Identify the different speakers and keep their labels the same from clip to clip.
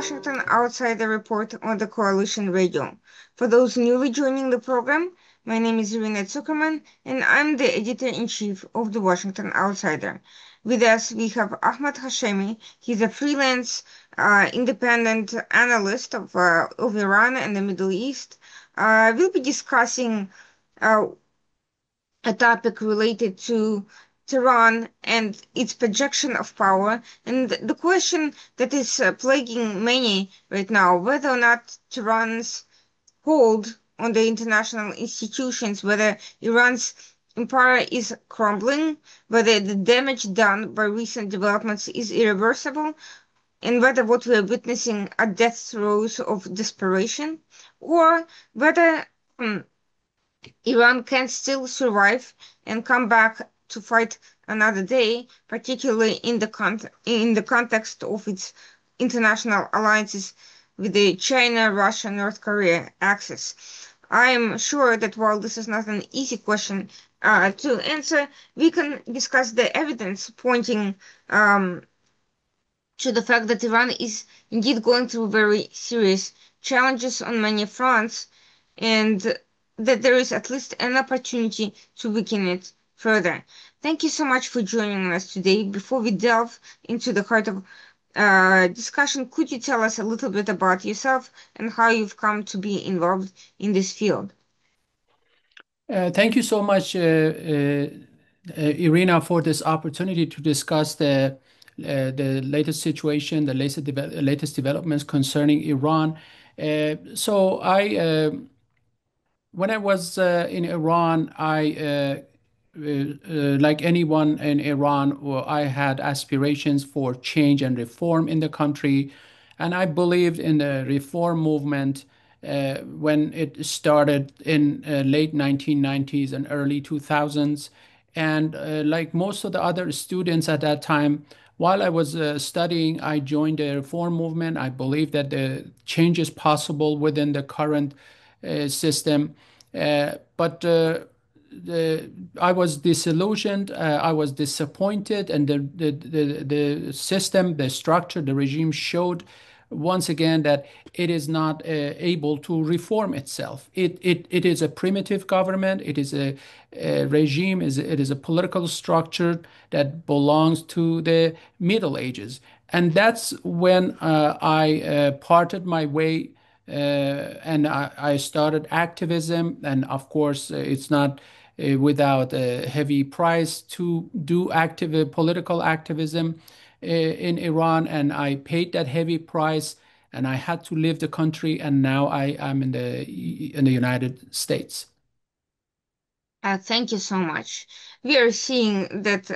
Speaker 1: Washington Outsider Report on the Coalition Radio. For those newly joining the program, my name is Irina Zuckerman, and I'm the editor-in-chief of the Washington Outsider. With us, we have Ahmad Hashemi. He's a freelance, independent analyst of Iran and the Middle East. We'll be discussing uh, a topic related to Tehran and its projection of power, and the question that is plaguing many right now, whether or not Tehran's hold on the international institutions, whether Iran's empire is crumbling, whether the damage done by recent developments is irreversible, and whether what we are witnessing are death throes of desperation, or whether Iran can still survive and come back to fight another day, particularly in the context of its international alliances with the China, Russia, North Korea axis. I am sure that while this is not an easy question to answer, we can discuss the evidence pointing to the fact that Iran is indeed going through very serious challenges on many fronts, and that there is at least an opportunity to weaken it further. Thank you so much for joining us today. Before we delve into the heart of discussion, could you tell us a little bit about yourself and how you've come to be involved in this field?
Speaker 2: Thank you so much, Irina, for this opportunity to discuss the latest situation, the latest developments concerning Iran. When I was in Iran, like anyone in Iran, well, I had aspirations for change and reform in the country, and I believed in the reform movement when it started in late 1990s and early 2000s. And like most of the other students at that time, while I was studying, I joined the reform movement. I believe that the change is possible within the current system. But I was disillusioned, I was disappointed, and the system, the structure, the regime showed once again that it is not able to reform itself. It is a primitive government, it is a regime, it is a political structure that belongs to the Middle Ages. And that's when I parted my way and I started activism. And of course, it's not without a heavy price to do active political activism in Iran. And I paid that heavy price, and I had to leave the country. And now I am in the United States.
Speaker 1: Thank you so much. We are seeing that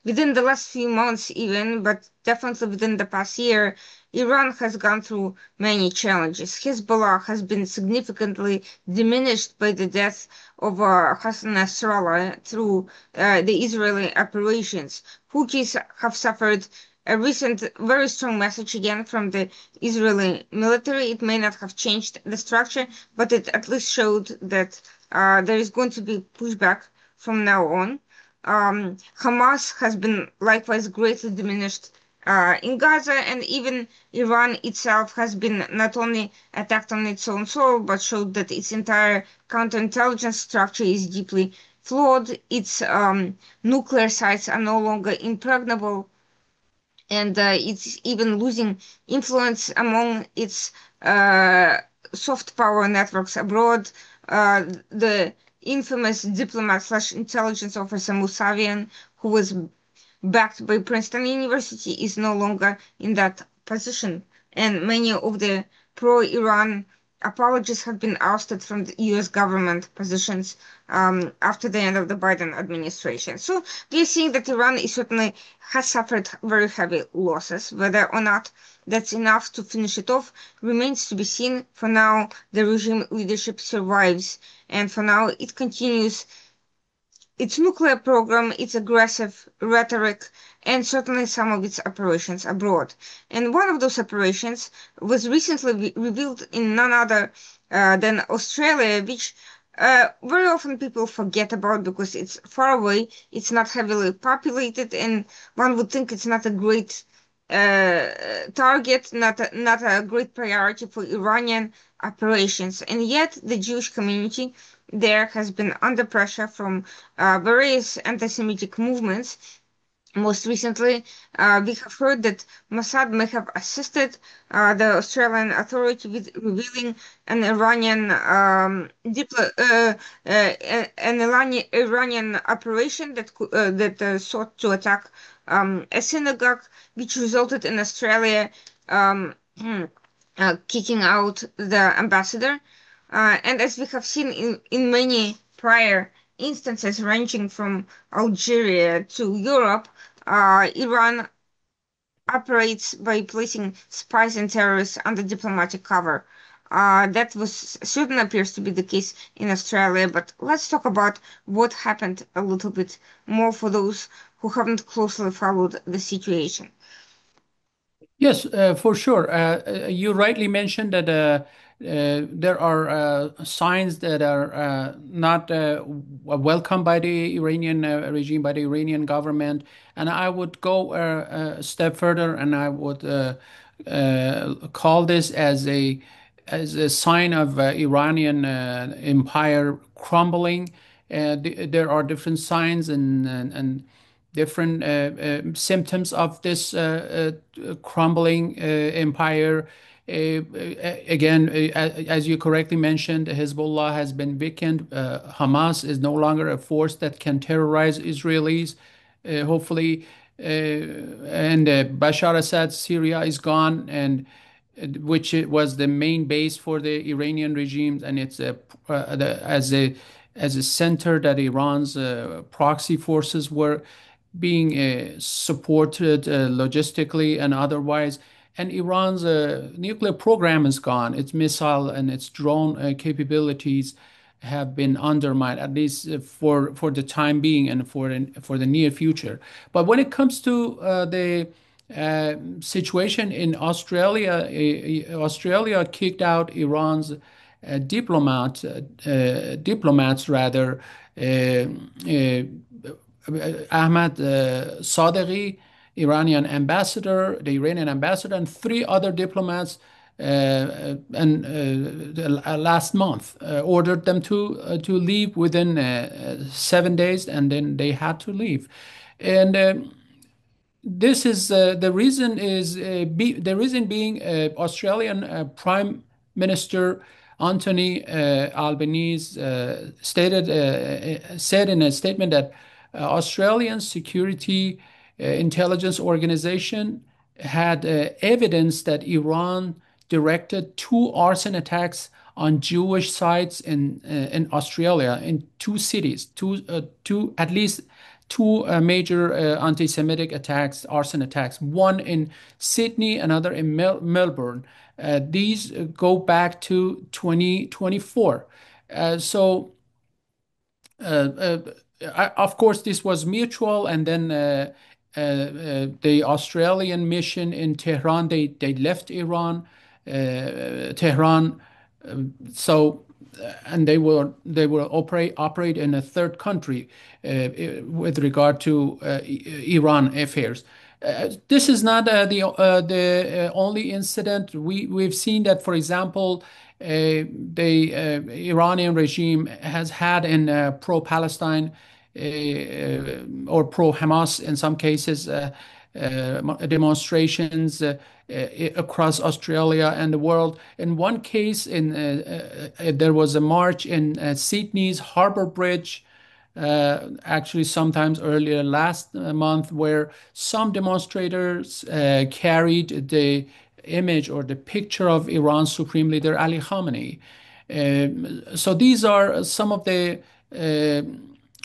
Speaker 1: within the last few months even, but definitely within the past year, Iran has gone through many challenges. Hezbollah has been significantly diminished by the death of Hassan Nasrallah through the Israeli operations. Houthis have suffered a recent very strong message again from the Israeli military. It may not have changed the structure, but it at least showed that there is going to be pushback from now on. Hamas has been likewise greatly diminished in Gaza, and even Iran itself has been not only attacked on its own soil, but showed that its entire counterintelligence structure is deeply flawed. Its nuclear sites are no longer impregnable, and it's even losing influence among its soft power networks abroad. The infamous diplomat slash intelligence officer Mousavian, who was backed by Princeton University, is no longer in that position. And many of the pro-Iran apologists have been ousted from the US government positions after the end of the Biden administration. So we are seeing that Iran is certainly has suffered very heavy losses. Whether or not that's enough to finish it off remains to be seen. For now, the regime leadership survives, and for now, it continues its nuclear program, its aggressive rhetoric, and certainly some of its operations abroad. And one of those operations was recently revealed in none other than Australia, which very often people forget about because it's far away, it's not heavily populated, and one would think it's not a great target, not a great priority for Iranian operations. And yet, the Jewish community there has been under pressure from various anti-Semitic movements. Most recently, we have heard that Mossad may have assisted the Australian authority with revealing an Iranian operation that sought to attack a synagogue, which resulted in Australia um, kicking out the ambassador. And as we have seen in many prior instances ranging from Algeria to Europe, Iran operates by placing spies and terrorists under diplomatic cover. That was certainly appears to be the case in Australia, but let's talk about what happened a little bit more for those who haven't closely followed the situation.
Speaker 2: Yes, for sure. You rightly mentioned that there are signs that are not welcome by the Iranian regime, by the Iranian government. And I would go a step further, and I would call this as a sign of Iranian empire crumbling. There are different signs and different symptoms of this crumbling empire. Again, as you correctly mentioned, Hezbollah has been weakened. Hamas is no longer a force that can terrorize Israelis. Hopefully, and Bashar Assad's Syria is gone, and which it was the main base for the Iranian regime, and it's as a center that Iran's proxy forces were being supported logistically and otherwise. And Iran's nuclear program is gone. Its missile and its drone capabilities have been undermined, at least for the time being and for the near future. But when it comes to the situation in Australia, Australia kicked out Iran's diplomats rather. Ahmad Sadeghi, Iranian ambassador, the Iranian ambassador, and three other diplomats, last month ordered them to leave within 7 days, and then they had to leave. And this is the reason is the reason being Australian Prime Minister Anthony Albanese said in a statement that Australian security intelligence organization had evidence that Iran directed two arson attacks on Jewish sites in Australia in two cities, two at least two major anti-Semitic attacks, arson attacks, one in Sydney, another in Melbourne. These go back to 2024. So of course, this was mutual, and then the Australian mission in Tehran, they left Iran, Tehran, so and they will operate in a third country with regard to Iran affairs. This is not the only incident. We've seen that, for example, the Iranian regime has had in pro-Palestine or pro-Hamas in some cases demonstrations across Australia and the world. In one case, there was a march in Sydney's Harbour Bridge, actually sometimes earlier last month, where some demonstrators carried the image or the picture of Iran's supreme leader Ali Khamenei. So these are some of the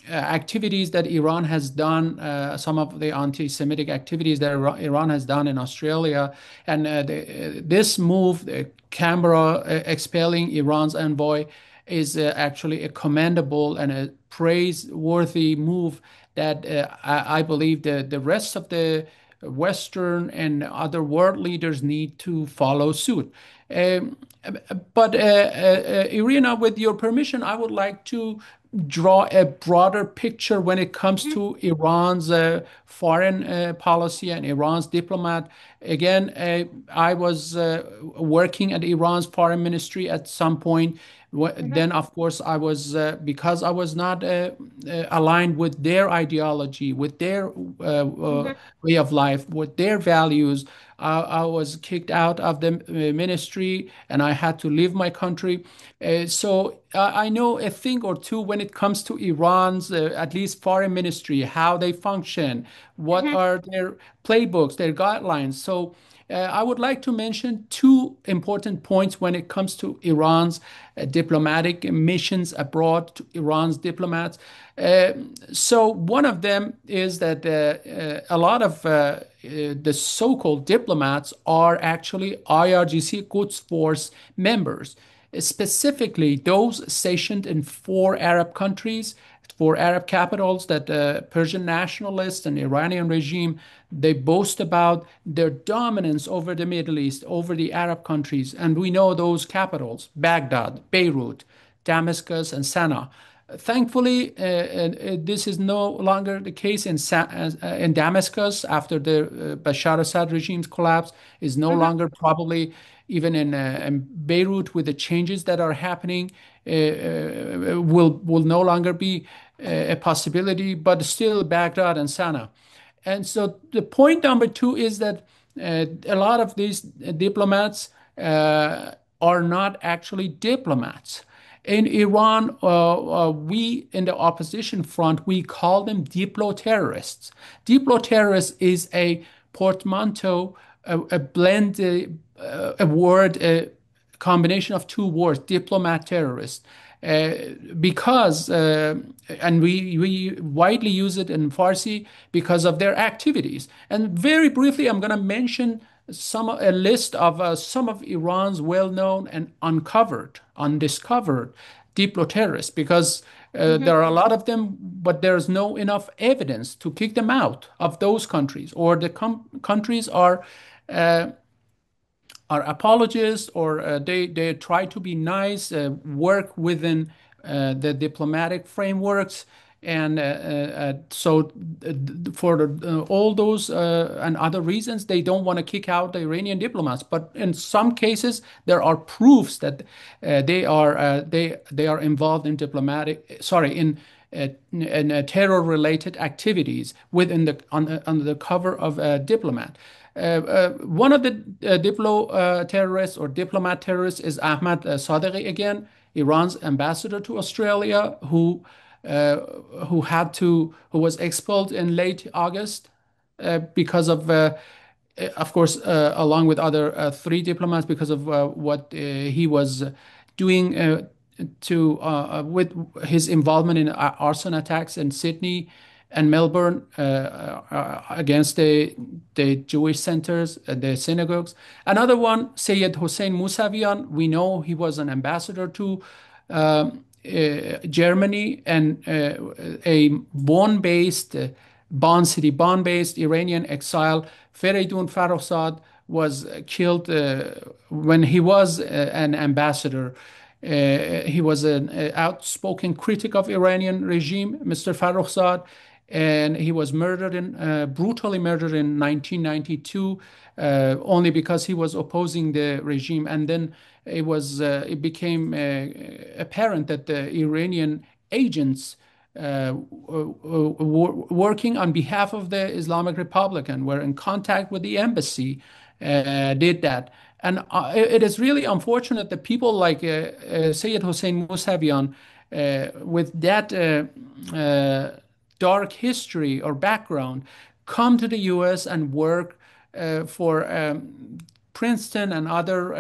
Speaker 2: activities that Iran has done, some of the anti-Semitic activities that Iran has done in Australia. And this move, Canberra expelling Iran's envoy, is actually a commendable and a praiseworthy move that I believe the rest of the Western and other world leaders need to follow suit. But Irina, with your permission, I would like to draw a broader picture when it comes
Speaker 1: Mhm.
Speaker 2: to Iran's foreign policy and Iran's diplomat. Again, I was working at Iran's foreign ministry at some point.
Speaker 1: Mhm.
Speaker 2: Then, of course, I was because I was not aligned with their ideology, with their
Speaker 1: Mhm.
Speaker 2: way of life, with their values. I was kicked out of the ministry and I had to leave my country. So I know a thing or two when it comes to Iran's, at least foreign ministry, how they function, what
Speaker 1: Mhm.
Speaker 2: are their playbooks, their guidelines. So I would like to mention two important points when it comes to Iran's diplomatic missions abroad, to Iran's diplomats. Uh, so one of them is that a lot of the so-called diplomats are actually IRGC Quds Force members, specifically those stationed in four Arab countries, four Arab capitals that Persian nationalists and Iranian regime they boast about their dominance over the Middle East, over the Arab countries, and we know those capitals: Baghdad, Beirut, Damascus, and Sana'a. Thankfully, this is no longer the case in Damascus after the Bashar Assad regime's collapse. Is no
Speaker 1: Mhm.
Speaker 2: longer probably even in Beirut with the changes that are happening. Will no longer be a possibility, but still Baghdad and Sana'a. And so the point number two is that a lot of these diplomats are not actually diplomats. In Iran, we in the opposition front, we call them diplo-terrorists. Diplo-terrorist is a portmanteau, a blend, a word, a combination of two words, diplomat, terrorist. Uh, because and we widely use it in Farsi because of their activities. And very briefly, I'm going to mention a list of some of Iran's well-known and undiscovered diplo terrorists because
Speaker 1: Mhm.
Speaker 2: there are a lot of them, but there's no enough evidence to kick them out of those countries, or the countries uh, are apologists or they try to be nice, work within the diplomatic frameworks. And for all those and other reasons, they don't want to kick out the Iranian diplomats. But in some cases, there are proofs that they are involved in terror-related activities within under the cover of a diplomat. One of the diplo terrorists or diplomat terrorists is Ahmad Sadeghi again, Iran's ambassador to Australia, uh, who was expelled in late August because of course, along with other three diplomats, because of what he was doing to with his involvement in arson attacks in Sydney and Melbourne against the Jewish centers, the synagogues. Another one, Sayyid Hossein Mousavian, we know he was an ambassador to Germany and a Bonn-based Iranian exile, Fereydun Farrokhzad, was killed when he was an ambassador. He was an outspoken critic of Iranian regime, Mr. Farrokhzad, and he was brutally murdered in 1992, only because he was opposing the regime. And then it became apparent that the Iranian agents working on behalf of the Islamic Republic and were in contact with the embassy did that. And it is really unfortunate that people like Sayyid Hossein Mousavian, with that dark history or background, come to the US and work for Princeton and other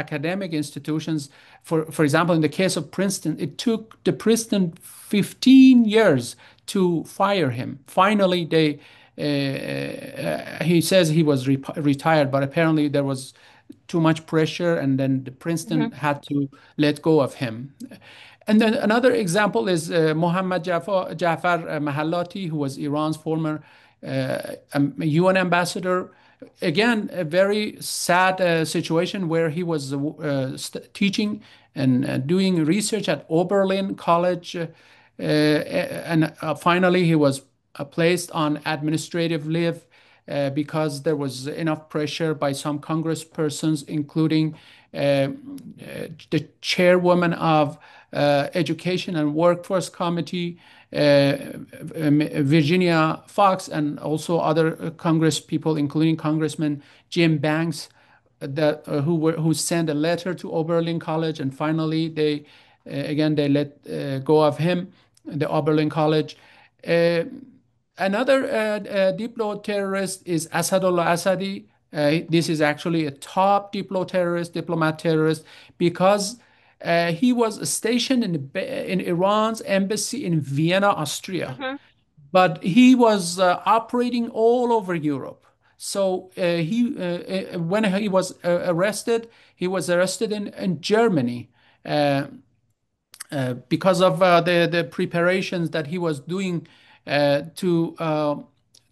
Speaker 2: academic institutions. For example, in the case of Princeton, it took the Princeton 15 years to fire him. Finally, he says he was retired, but apparently there was too much pressure, and then the Princeton
Speaker 1: Mhm.
Speaker 2: had to let go of him. And then another example is Mohammad Jafar Mahallati, who was Iran's former UN ambassador. Again, a very sad situation where he was teaching and doing research at Oberlin College and finally he was placed on administrative leave because there was enough pressure by some congresspersons, including the chairwoman of Education and Workforce Committee, Virginia Fox, and also other Congress people, including Congressman Jim Banks, that who sent a letter to Oberlin College, and finally they again they let go of him, the Oberlin College. Uh, Another Diplo terrorist is Asadullah Asadi. This is actually a top Diplo terrorist, diplomat terrorist, because he was stationed in Iran's embassy in Vienna, Austria,
Speaker 1: Mhm.
Speaker 2: but he was operating all over Europe. So when he was arrested, he was arrested in Germany because of the preparations that he was doing uh, to uh,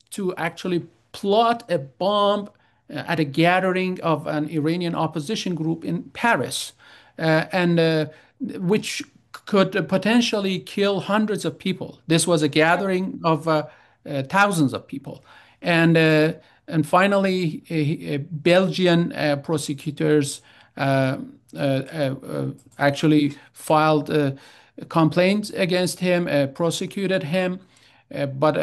Speaker 2: to actually plot a bomb at a gathering of an Iranian opposition group in Paris, and which could potentially kill hundreds of people. This was a gathering of thousands of people, and uh, and finally, Belgian prosecutors actually filed complaints against him, prosecuted him. But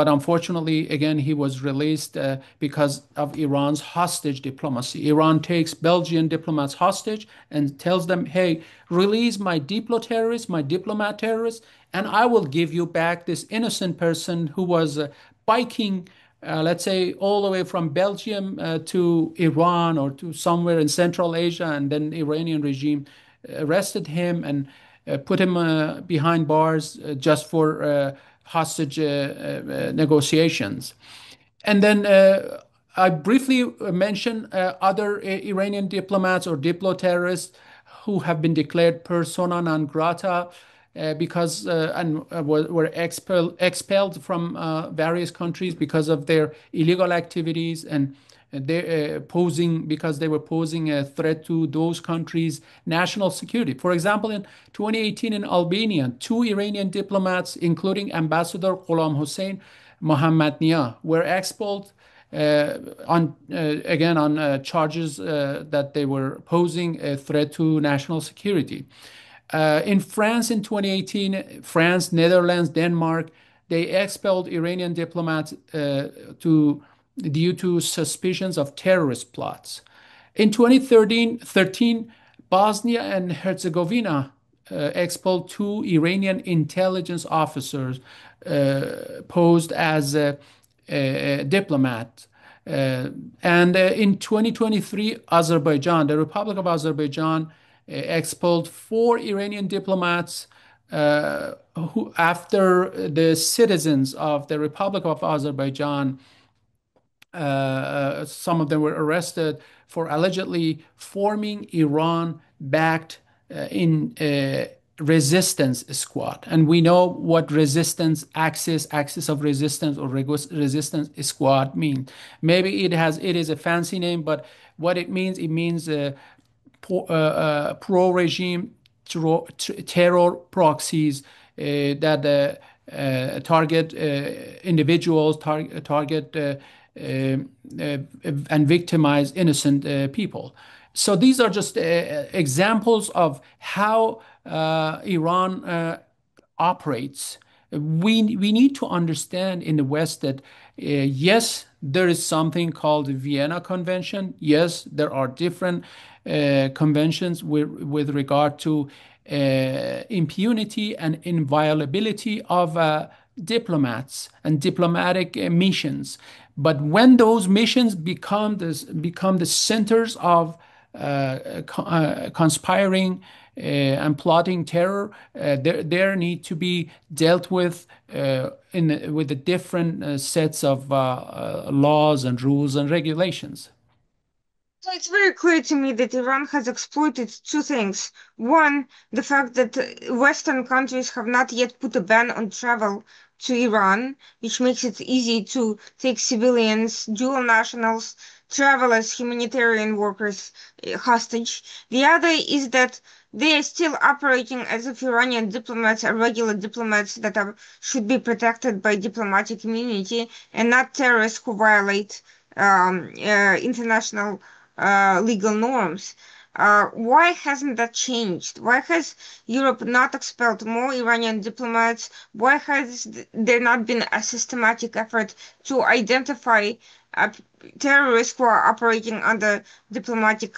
Speaker 2: unfortunately, again, he was released because of Iran's hostage diplomacy. Iran takes Belgian diplomats hostage and tells them, "Hey, release my diplo terrorists, my diplomat terrorists, and I will give you back this innocent person who was biking, let's say, all the way from Belgium to Iran or to somewhere in Central Asia, and then the Iranian regime arrested him and put him behind bars just for hostage negotiations." And then I briefly mentioned other Iranian diplomats or diplo terrorists who have been declared persona non grata because and were expelled from various countries because of their illegal activities, and they posing because they were posing a threat to those countries' national security. For example, in 2018 in Albania, two Iranian diplomats, including Ambassador Ghulam Hossein Mohammad were expelled on again on charges that they were posing a threat to national security. In France in 2018, France, Netherlands, Denmark, they expelled Iranian diplomats due to suspicions of terrorist plots. In 2013, Bosnia and Herzegovina expelled two Iranian intelligence officers posed as diplomats. And in 2023, Azerbaijan, the Republic of Azerbaijan, expelled four Iranian diplomats who, after the citizens of the Republic of Azerbaijan, some of them were arrested for allegedly forming Iran-backed in resistance squad. And we know what resistance axis of resistance or resistance squad mean. Maybe it is a fancy name, but what it means pro-regime terror proxies that target individuals, target and victimize innocent people. So these are just examples of how Iran operates. We need to understand in the West that yes, there is something called the Vienna Convention. Yes, there are different conventions with regard to impunity and inviolability of diplomats and diplomatic missions. But when those missions become the centers of conspiring and plotting terror, there need to be dealt with with the different sets of laws and rules and regulations.
Speaker 1: So it's very clear to me that Iran has exploited two things. One, the fact that Western countries have not yet put a ban on travel to Iran, which makes it easy to take civilians, dual nationals travelers, humanitarian workers hostage. The other is that they are still operating as if Iranian diplomats are regular diplomats that should be protected by diplomatic immunity and not terrorists who violate international legal norms. Why hasn't that changed? Why has Europe not expelled more Iranian diplomats? Why has there not been a systematic effort to identify uh, terrorists who are operating under diplomatic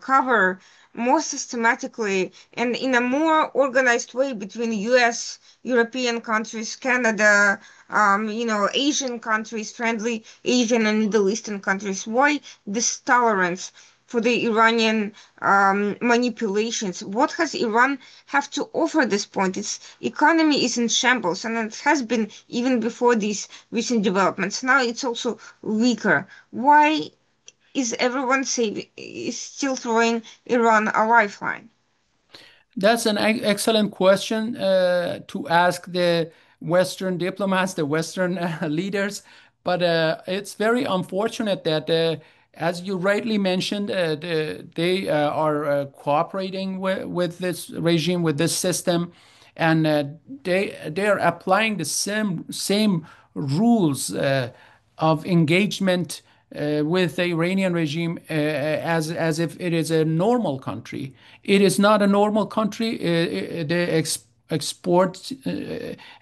Speaker 1: cover more systematically and in a more organized way between US, European countries, Canada, Asian countries, friendly Asian and Middle Eastern countries? Why this tolerance for the Iranian manipulations? What has Iran have to offer at this point? Its economy is in shambles, and it has been even before these recent developments. Now it's also weaker. Why is everyone is still throwing Iran a lifeline?
Speaker 2: That's an excellent question to ask the Western diplomats, the Western leaders. But it's very unfortunate that, as you rightly mentioned, they are cooperating with this regime, with this system, and they are applying the same rules of engagement with the Iranian regime as if it is a normal country. It is not a normal country. The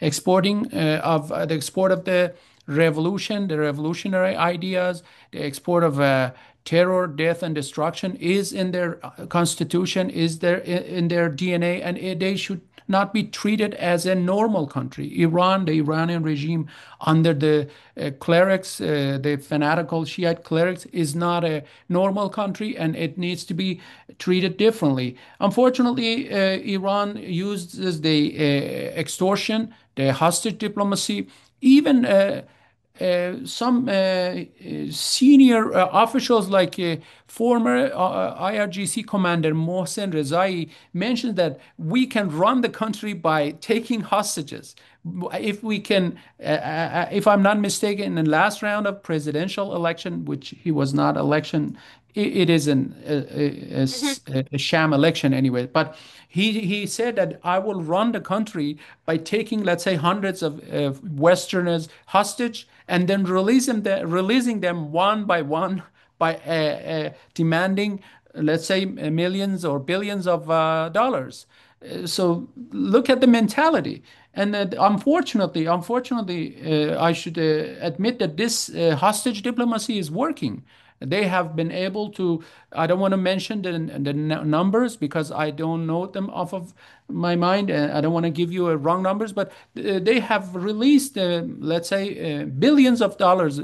Speaker 2: exporting of the export of the revolution, the revolutionary ideas, the export of terror, death, and destruction is in their constitution, is there in their DNA, and they should not be treated as a normal country. Iran, the Iranian regime under the clerics, the fanatical Shiite clerics, is not a normal country and it needs to be treated differently. Unfortunately, Iran uses the extortion, the hostage diplomacy, even some senior officials like former IRGC commander Mohsen Rezai mentioned that we can run the country by taking hostages. If we can, if I'm not mistaken, in the last round of presidential election, which he was not election, it is a sham election anyway. But he said that I will run the country by taking, let's say, hundreds of Westerners hostage and then releasing them one by one by demanding, let's say, millions or billions of dollars. So look at the mentality. And unfortunately, I should admit that this hostage diplomacy is working. They have been able to, I don't want to mention the numbers because I don't know them off of my mind. I don't want to give you wrong numbers, but they have released, let's say, billions of dollars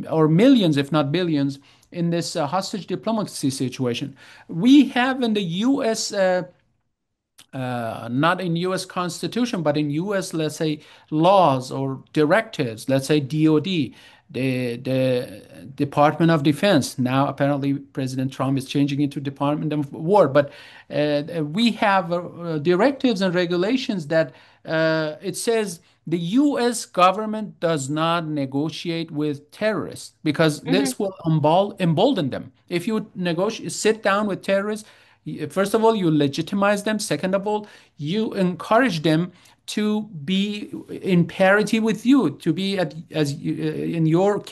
Speaker 2: or millions, if not billions, in this hostage diplomacy situation. We have in the U.S. Not in U.S. Constitution, but in U.S., let's say, laws or directives, let's say DOD, the Department of Defense. Now, apparently, President Trump is changing it to Department of War. But we have directives and regulations that it says the U.S. government does not negotiate with terrorists because
Speaker 1: Hmm.
Speaker 2: this will embolden them. If you negotiate, sit down with terrorists, first of all, you legitimize them. Second of all, you encourage them to be in parity with you, to be in your
Speaker 1: Sure.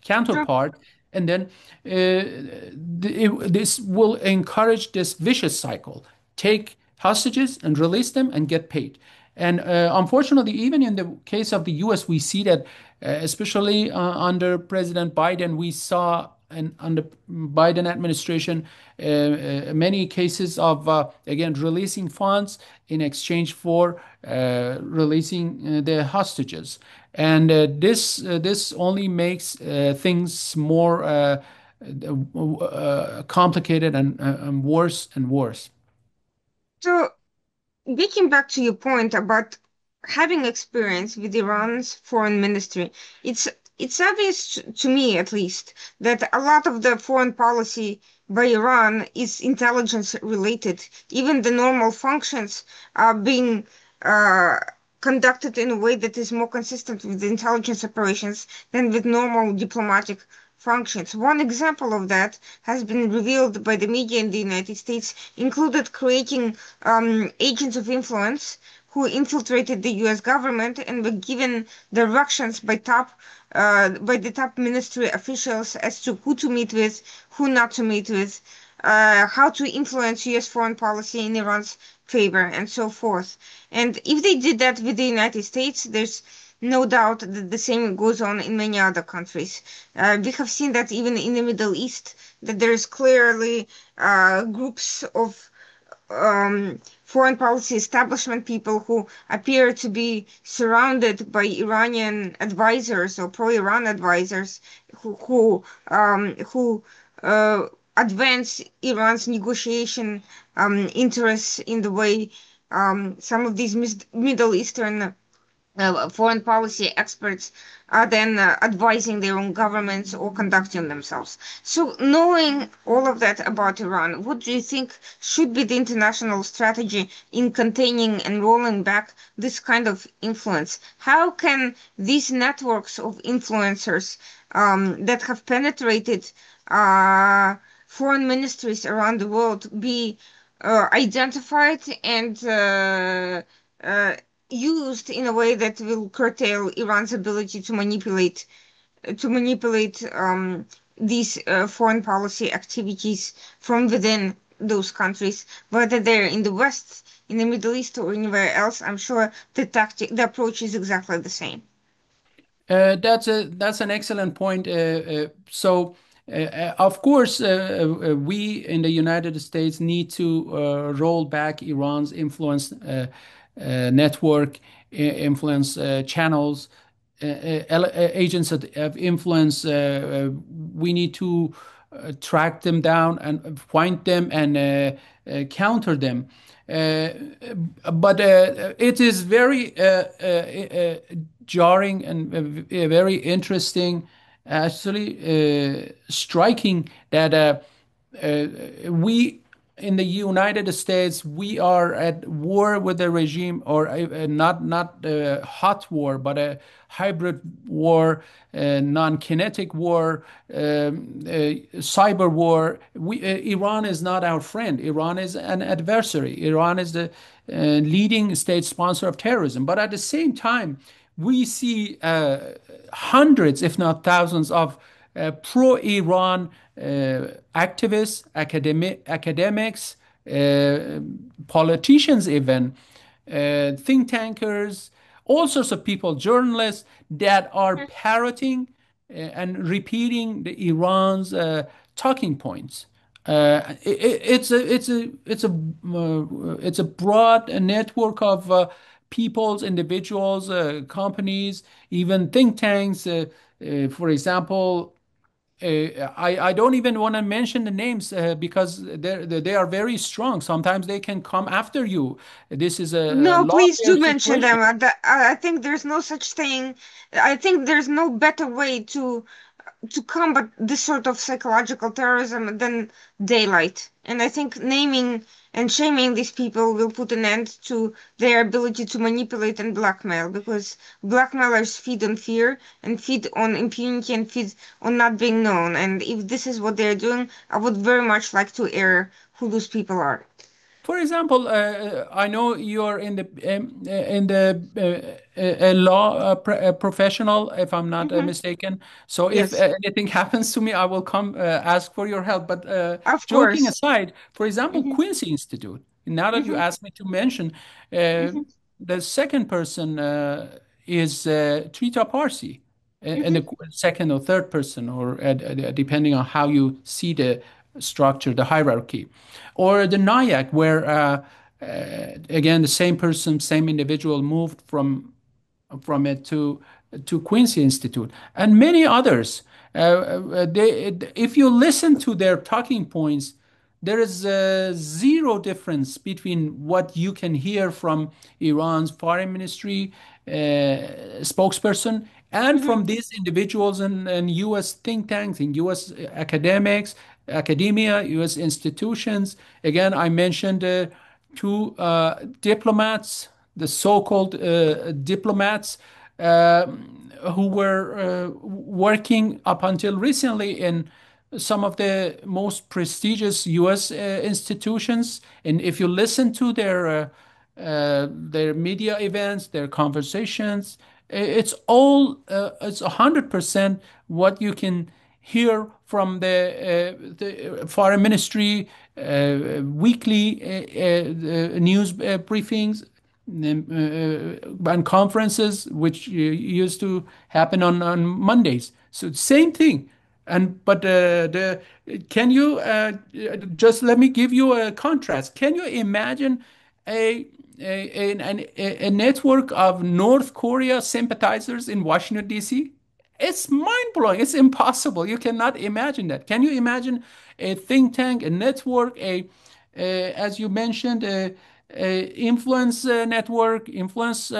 Speaker 2: counterpart, and then this will encourage this vicious cycle. Take hostages and release them and get paid. And unfortunately, even in the case of the U.S., we see that, especially under President Biden, we saw and under Biden administration, many cases of again releasing funds in exchange for releasing the hostages, and this only makes things more complicated and worse and worse.
Speaker 1: So, getting back to your point about having experience with Iran's foreign ministry, it's it's obvious to me at least that a lot of the foreign policy by Iran is intelligence related. Even the normal functions are being uh, conducted in a way that is more consistent with the intelligence operations than with normal diplomatic functions. One example of that has been revealed by the media in the United States, included creating agents of influence who infiltrated the U.S. government and were given directions by the top ministry officials as to who to meet with, who not to meet with, how to influence U.S. foreign policy in Iran's favor, and so forth. And if they did that with the United States, there's no doubt that the same goes on in many other countries. We have seen that even in the Middle East, that there's clearly groups of foreign policy establishment people who appear to be surrounded by Iranian advisors or pro-Iran advisors who advance Iran's negotiation interests in the way some of these Middle Eastern foreign policy experts are then advising their own governments or conducting themselves. So, knowing all of that about Iran, what do you think should be the international strategy in containing and rolling back this kind of influence? How can these networks of influencers that have penetrated foreign ministries around the world be identified and uh, used in a way that will curtail Iran's ability to manipulate these foreign policy activities from within those countries, whether they're in the West, in the Middle East, or anywhere else. I'm sure the approach is exactly the same.
Speaker 2: That's an excellent point. Of course, we in the United States need to roll back Iran's influence network, influence channels, agents of influence. We need to track them down and find them and counter them. Uh, but it is very jarring and very interesting, actually striking that we in the United States we are at war with the regime, or not a hot war, but a hybrid war, non-kinetic war, cyber war. Iran is not our friend. Iran is an adversary. Iran is the leading state sponsor of terrorism. But at the same time, we see hundreds, if not thousands, of pro-Iran activists, academics, politicians, even think tankers, all sorts of people, journalists that are parroting and repeating the Iran's talking points. It's a broad network of peoples, individuals, companies, even think tanks. For example, I don't even want to mention the names because they are very strong. Sometimes they can come after you. This is a
Speaker 1: No, please
Speaker 2: lawfare
Speaker 1: do mention
Speaker 2: situation.
Speaker 1: them. I think there's no such thing. I think there's no better way to combat this sort of psychological terrorism than daylight. And I think naming and shaming these people will put an end to their ability to manipulate and blackmail, because blackmailers feed on fear and feed on impunity and feed on not being known. And if this is what they're doing, I would very much like to air who those people are.
Speaker 2: For example, I know you're in the a law professional, if I'm not
Speaker 1: Hmm.
Speaker 2: mistaken. So if
Speaker 1: Yes,
Speaker 2: anything happens to me, I will come ask for your help. But
Speaker 1: of
Speaker 2: joking
Speaker 1: course.
Speaker 2: aside, for example,
Speaker 1: Hmm.
Speaker 2: Quincy Institute. Now that you
Speaker 1: Hmm.
Speaker 2: asked me to mention, uh,
Speaker 1: Hmm.
Speaker 2: the second person is Trita Parsi, and the
Speaker 1: Hmm.
Speaker 2: second or third person, or depending on how you see the structure, the hierarchy, or the Nyack, where again the same person, same individual moved from it to Quincy Institute and many others. If you listen to their talking points, there is zero difference between what you can hear from Iran's foreign ministry spokesperson and
Speaker 1: Hmm.
Speaker 2: from these individuals in U.S. think tanks, in U.S. academics, academia, U.S. institutions. Again, I mentioned two diplomats, the so-called diplomats uh, who were working up until recently in some of the most prestigious U.S. Institutions. And if you listen to their media events, their conversations, it's 100% what you can hear from the foreign ministry weekly news briefings and conferences, which used to happen on Mondays. So same thing. And but the can you just let me give you a contrast? Can you imagine a a network of North Korea sympathizers in Washington D.C.? It's mind blowing. It's impossible. You cannot imagine that. Can you imagine a think tank, a network, as you mentioned, influence network, influence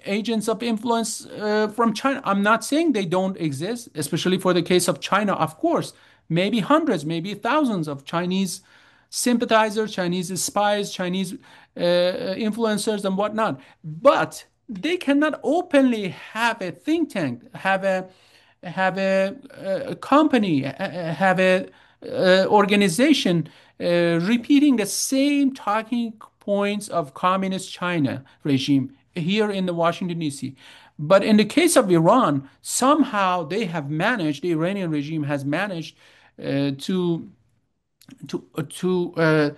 Speaker 2: agents of influence from China? I'm not saying they don't exist, especially for the case of China, of course. Maybe hundreds, maybe thousands of Chinese sympathizers, Chinese spies, Chinese influencers, and whatnot. But they cannot openly have a think tank, have a company, have a organization repeating the same talking points of communist China regime here in the Washington D.C. But in the case of Iran, somehow they have managed, the Iranian regime has managed to to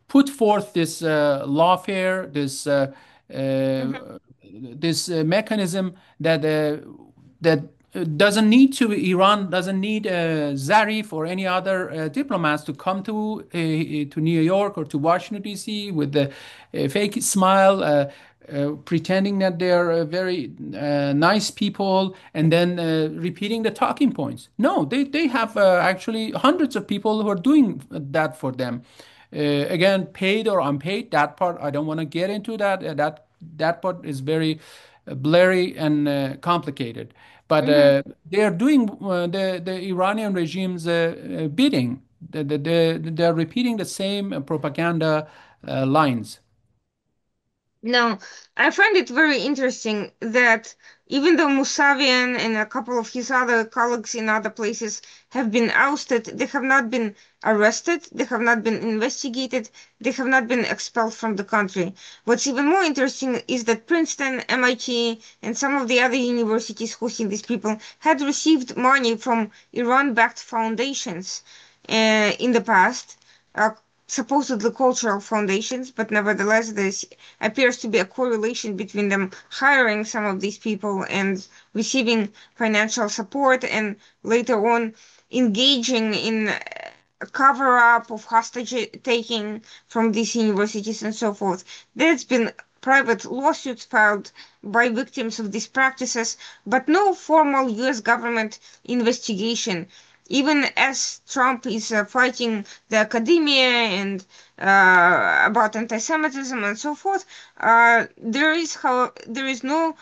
Speaker 2: put forth this lawfare,
Speaker 1: Mhm.
Speaker 2: this mechanism that doesn't need to Iran doesn't need Zarif or any other diplomats to come to New York or to Washington D.C. with the fake smile. Pretending that they are very nice people and then repeating the talking points. No, they have actually hundreds of people who are doing that for them. Again, paid or unpaid, that part I don't want to get into that. That part is very blurry and complicated. But
Speaker 1: Mhm.
Speaker 2: they are doing the Iranian regime's bidding. They're repeating the same propaganda lines.
Speaker 1: No, I find it very interesting that even though Musavian and a couple of his other colleagues in other places have been ousted, they have not been arrested, they have not been investigated, they have not been expelled from the country. What's even more interesting is that Princeton, MIT, and some of the other universities hosting these people had received money from Iran-backed foundations in the past. Supposedly cultural foundations, but nevertheless, there appears to be a correlation between them hiring some of these people and receiving financial support, and later on engaging in a cover up of hostage taking from these universities and so forth. There's been private lawsuits filed by victims of these practices, but no formal US government investigation. Even as Trump is fighting the academia and about anti-Semitism and so forth, there is no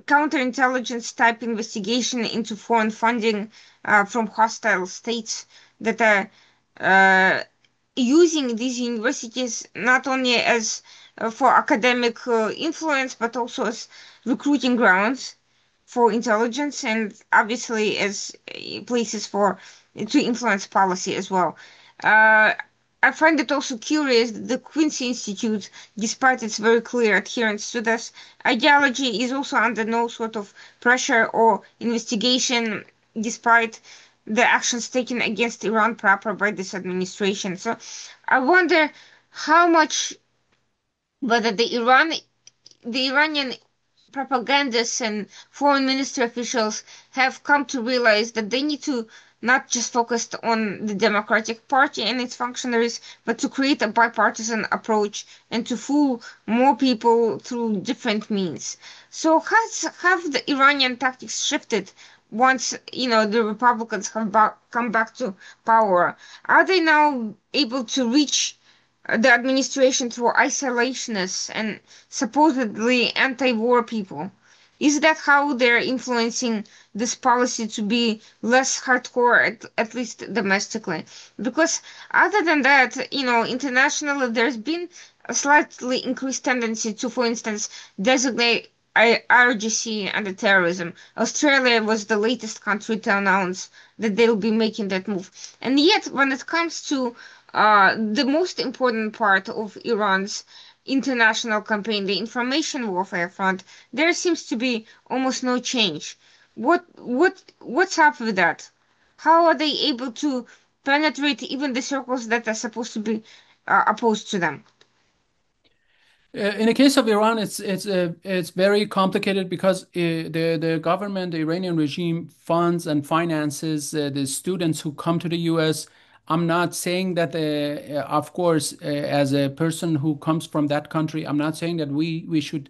Speaker 1: counterintelligence type investigation into foreign funding from hostile states that are uh, using these universities not only as for academic influence but also as recruiting grounds for intelligence and obviously as places for to influence policy as well. Uh, I find it also curious that the Quincy Institute, despite its very clear adherence to this ideology, is also under no sort of pressure or investigation, despite the actions taken against Iran proper by this administration. So I wonder how much whether the Iranian propagandists and foreign ministry officials have come to realize that they need to not just focus on the Democratic Party and its functionaries, but to create a bipartisan approach and to fool more people through different means. So have the Iranian tactics shifted once the Republicans come back to power? Are they now able to reach the administration through isolationists and supposedly anti-war people? Is that how they're influencing this policy to be less hardcore, at least domestically? Because other than that, internationally, there's been a slightly increased tendency to, for instance, designate IRGC and the terrorism. Australia was the latest country to announce that they'll be making that move. And yet, when it comes to the most important part of Iran's international campaign, the information warfare front, there seems to be almost no change. What's up with that? How are they able to penetrate even the circles that are supposed to be opposed to them?
Speaker 2: In the case of Iran, it's very complicated because the government, the Iranian regime, funds and finances the students who come to the U.S. I'm not saying that, of course, as a person who comes from that country, I'm not saying that we should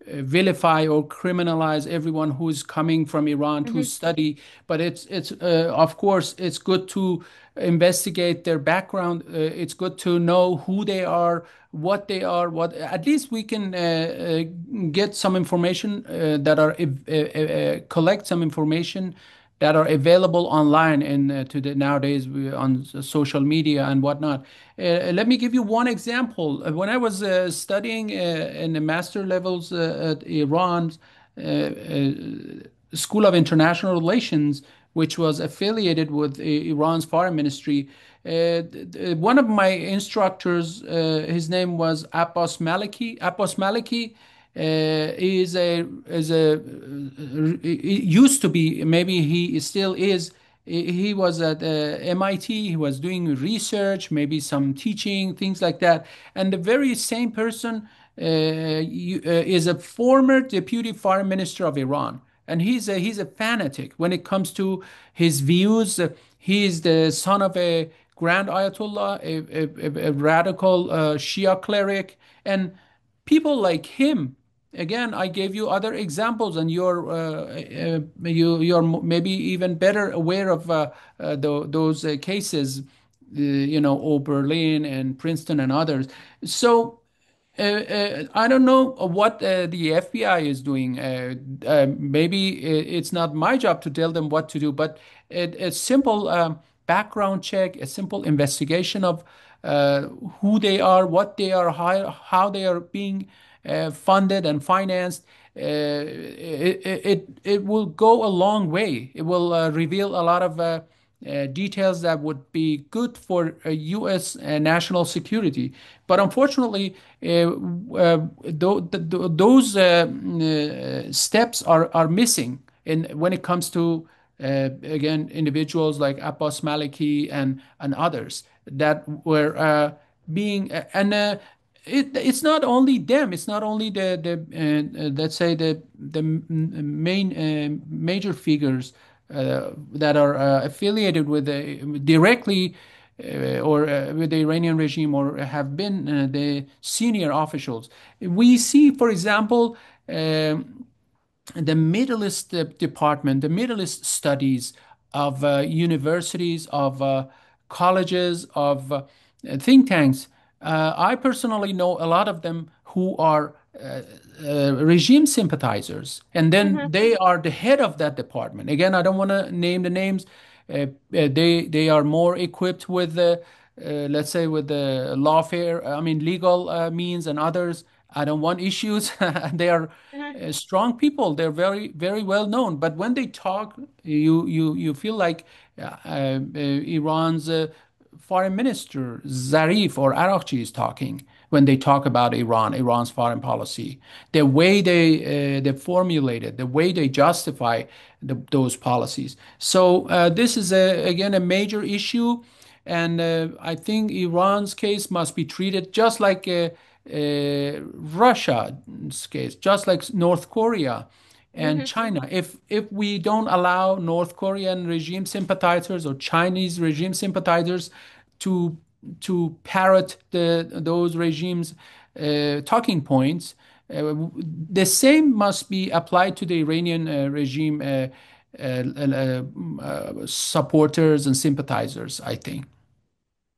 Speaker 2: vilify or criminalize everyone who's coming from Iran to
Speaker 1: Hmm.
Speaker 2: study. But it's of course it's good to investigate their background. It's good to know who they are, what they are, what at least we can get some information that are collect some information that are available online and to the nowadays on social media and whatnot. Let me give you one example. When I was studying in the master levels at Iran's School of International Relations, which was affiliated with Iran's foreign ministry, one of my instructors, his name was Abbas Maliki. Abbas Maliki is a used to be, maybe he still is. He was at MIT. He was doing research, maybe some teaching, things like that. And the very same person is a former deputy foreign minister of Iran, and he's a fanatic when it comes to his views. He is the son of a grand ayatollah, a radical Shia cleric, and people like him. Again, I gave you other examples, and you're maybe even better aware of those cases, Oberlin and Princeton and others. So I don't know what the FBI is doing. Maybe it's not my job to tell them what to do, but a simple background check, a simple investigation of uh, who they are, what they are, how they are being funded and financed. It will go a long way. It will reveal a lot of details that would be good for U.S. National security. But unfortunately, those steps are missing when it comes to again individuals like Abbas Maliki and others that were being and it's not only them. It's not only the let's say the main major figures that are affiliated with directly or with the Iranian regime or have been the senior officials. We see, for example, the Middle East department, the Middle East studies of universities, of colleges, of think tanks. I personally know a lot of them who are regime sympathizers, and then
Speaker 1: Hmm.
Speaker 2: they are the head of that department. Again, I don't want to name the names. They are more equipped with let's say with the lawfare, I mean legal means and others. I don't want issues. They are
Speaker 1: Hmm.
Speaker 2: strong people. They're very well known. But when they talk, you feel like Iran's foreign minister Zarif or Araghchi is talking when they talk about Iran, Iran's foreign policy, the way they formulate it, the way they justify those policies. So this is again a major issue, and I think Iran's case must be treated just like Russia's case, just like North Korea and
Speaker 1: Hmm.
Speaker 2: China. If we don't allow North Korean regime sympathizers or Chinese regime sympathizers to parrot those regimes' talking points, the same must be applied to the Iranian regime supporters and sympathizers, I think.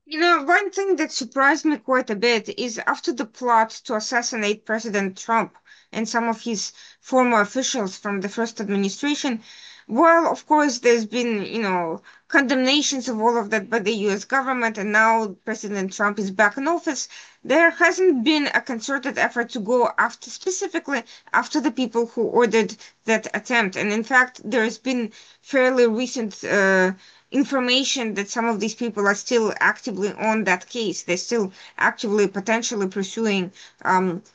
Speaker 1: One thing that surprised me quite a bit is after the plot to assassinate President Trump and some of his former officials from the first administration, well, of course, there's been, condemnations of all of that by the US government, and now President Trump is back in office. there hasn't been a concerted effort to go after specifically after the people who ordered that attempt. And in fact, there's been fairly recent information that some of these people are still actively on that case. They're still actively potentially pursuing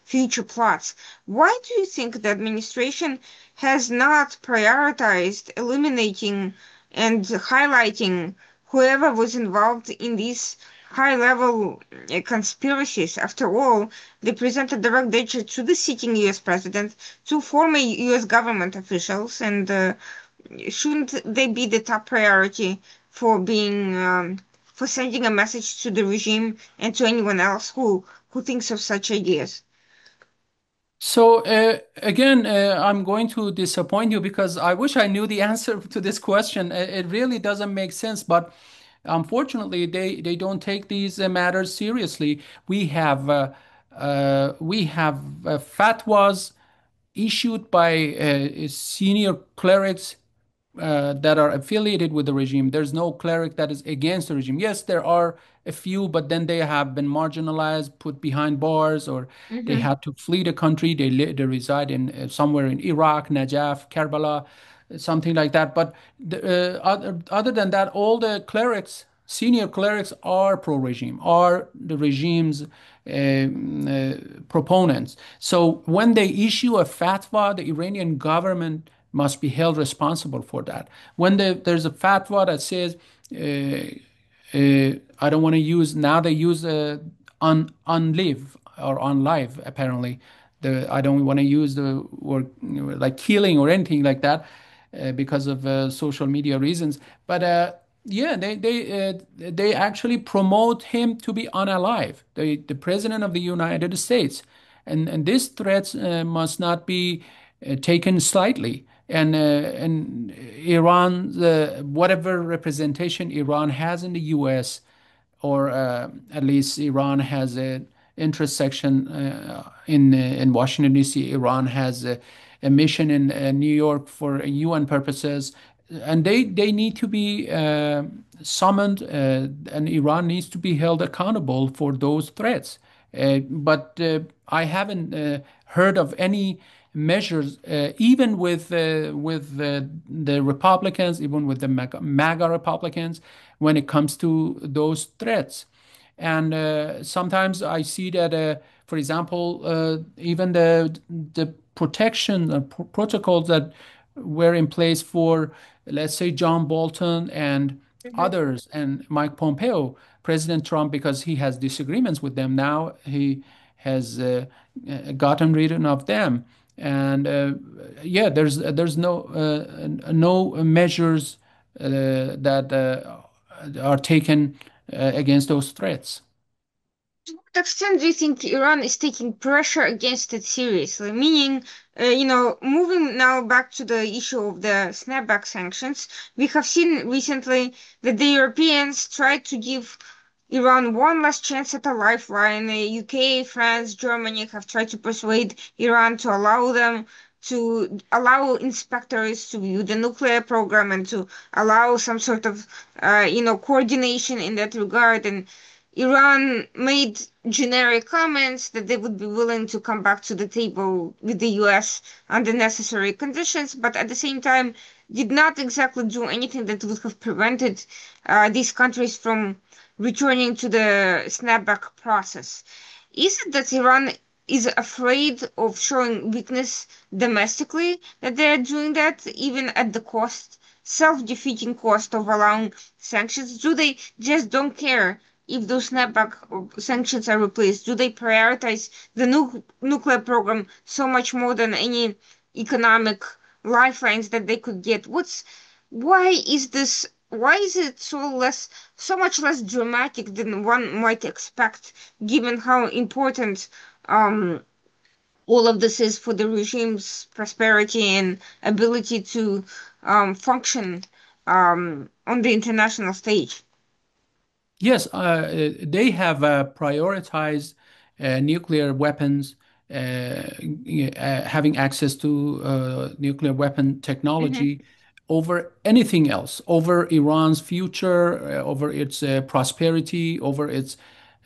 Speaker 1: future plots. Why do you think the administration has not prioritized eliminating and highlighting whoever was involved in these high level conspiracies? After all, they presented direct danger to the sitting US president, to former US government officials, and shouldn't they be the top priority for being for sending a message to the regime and to anyone else who thinks of such ideas?
Speaker 2: So again, I'm going to disappoint you because I wish I knew the answer to this question. It really doesn't make sense, but unfortunately, they don't take these matters seriously. We have fatwas issued by senior clerics that are affiliated with the regime. There's no cleric that is against the regime. Yes, there are a few, but then they have been marginalized, put behind bars, or they
Speaker 1: Mm-hmm.
Speaker 2: had to flee the country. They reside in somewhere in Iraq, Najaf, Karbala, something like that. But other than that, all the clerics, senior clerics, are pro-regime, are the regime's proponents. So when they issue a fatwa, the Iranian government must be held responsible for that. When there's a fatwa that says, I don't want to use, now they use on live or on live, apparently. I don't want to use the word like killing or anything like that because of social media reasons. But yeah, they actually promote him to be unalive, the president of the United States, and these threats must not be taken slightly. And Iran, whatever representation Iran has in the U.S., or at least Iran has an interest section in Washington D.C. Iran has a mission in New York for UN purposes, and they need to be summoned, and Iran needs to be held accountable for those threats. But I haven't heard of any measures, even with the Republicans, even with the MAGA Republicans, when it comes to those threats. And sometimes I see that, for example, even the protection protocols that were in place for, let's say, John Bolton and
Speaker 1: Mm-hmm.
Speaker 2: others, and Mike Pompeo, President Trump, because he has disagreements with them now, he has gotten rid of them. And yeah, there's no measures that are taken against those threats.
Speaker 1: To what extent do you think Iran is taking pressure against it seriously? Meaning, moving now back to the issue of the snapback sanctions, we have seen recently that the Europeans tried to give Iran one last chance at a lifeline. UK, France, Germany have tried to persuade Iran to allow inspectors to view the nuclear program and to allow some sort of, coordination in that regard. And Iran made generic comments that they would be willing to come back to the table with the US under necessary conditions, but at the same time did not exactly do anything that would have prevented these countries from returning to the snapback process. Is it that Iran is afraid of showing weakness domestically that they're doing that, even at the cost, self-defeating cost of allowing sanctions? Do they just don't care if those snapback sanctions are replaced? Do they prioritize the nuclear program so much more than any economic lifelines that they could get? Why is this? Why is it so much less dramatic than one might expect, given how important um, all of this is for the regime's prosperity and ability to function on the international stage?
Speaker 2: Yes, they have prioritized nuclear weapons, having access to nuclear weapon
Speaker 1: Hmm.
Speaker 2: technology over anything else, over Iran's future, over its prosperity, over its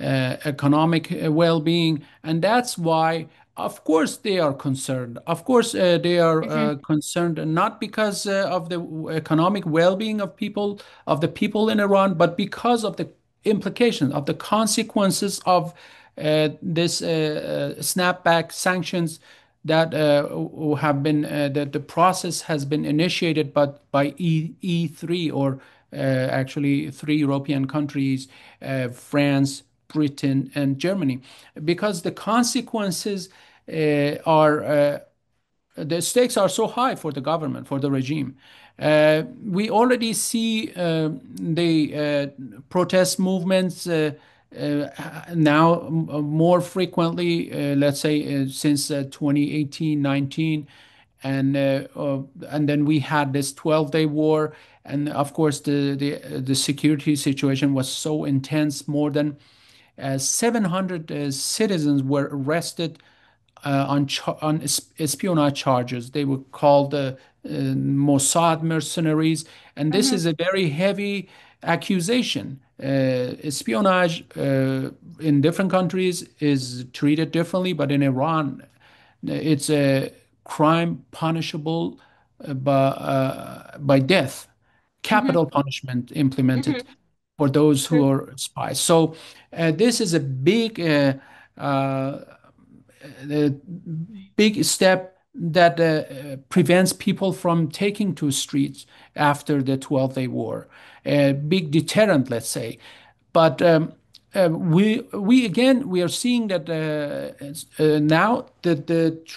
Speaker 2: economic well-being, and that's why, of course, they are concerned. Of course, they are
Speaker 1: Mhm.
Speaker 2: concerned not because of the economic well-being of the people in Iran, but because of the implications of the consequences of this snapback sanctions that have been that the process has been initiated, but by E3 or actually three European countries, France, Britain, and Germany, because the consequences are the stakes are so high for the government, for the regime. We already see the protest movements now more frequently, let's say since 2018, 19, and then we had this 12-day war, and of course the security situation was so intense. More than 700 citizens were arrested on espionage charges. They were called Mossad mercenaries, and this
Speaker 1: Mhm.
Speaker 2: is a very heavy accusation. Espionage in different countries is treated differently, but in Iran, it's a crime punishable by death,
Speaker 1: Mhm.
Speaker 2: capital punishment implemented
Speaker 1: Mhm.
Speaker 2: for those who
Speaker 1: Sure.
Speaker 2: are spies. So this is a a big step that prevents people from taking to streets after the 12-day war. A big deterrent, let's say. But we again we are seeing that now that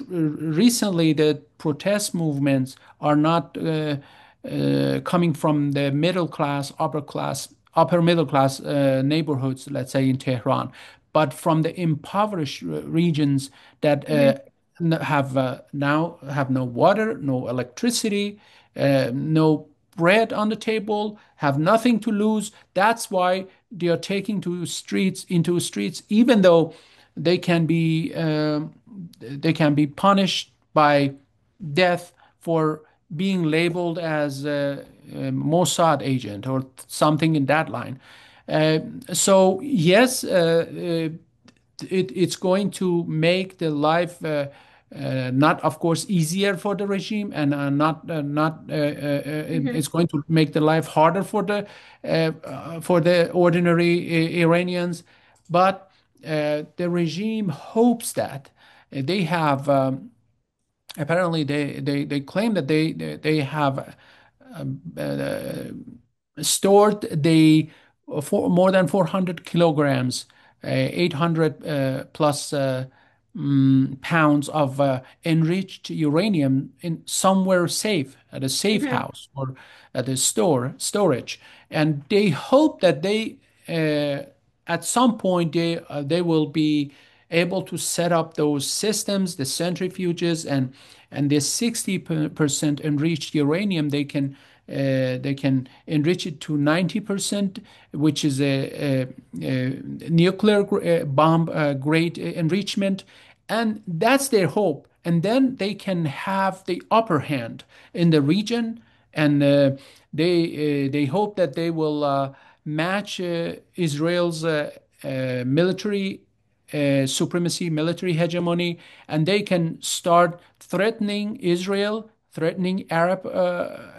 Speaker 2: recently the protest movements are not coming from the middle class, upper middle class neighborhoods, let's say in Tehran, but from the impoverished regions that
Speaker 1: Mhm.
Speaker 2: have now have no water, no electricity, no bread on the table, have nothing to lose. That's why they are taking to streets into streets, even though they can be punished by death for being labeled as a Mossad agent or something in that line. Uh, so yes, it's going to make the life not, of course, easier for the regime, and
Speaker 1: Mhm.
Speaker 2: it's going to make the life harder for the ordinary Iranians. But the regime hopes that they have. Apparently, they claim that they have uh, stored the for more than 400 kilograms, 800 plus pounds of enriched uranium in somewhere safe at a safe
Speaker 1: Mhm.
Speaker 2: house or at a storage, and they hope that they at some point they will be able to set up those systems, the centrifuges, and the 60% enriched uranium they can enrich it to 90%, which is a nuclear bomb grade enrichment. And that's their hope. And then they can have the upper hand in the region. And they hope that they will match Israel's military supremacy, military hegemony, and they can start threatening Israel, threatening Arab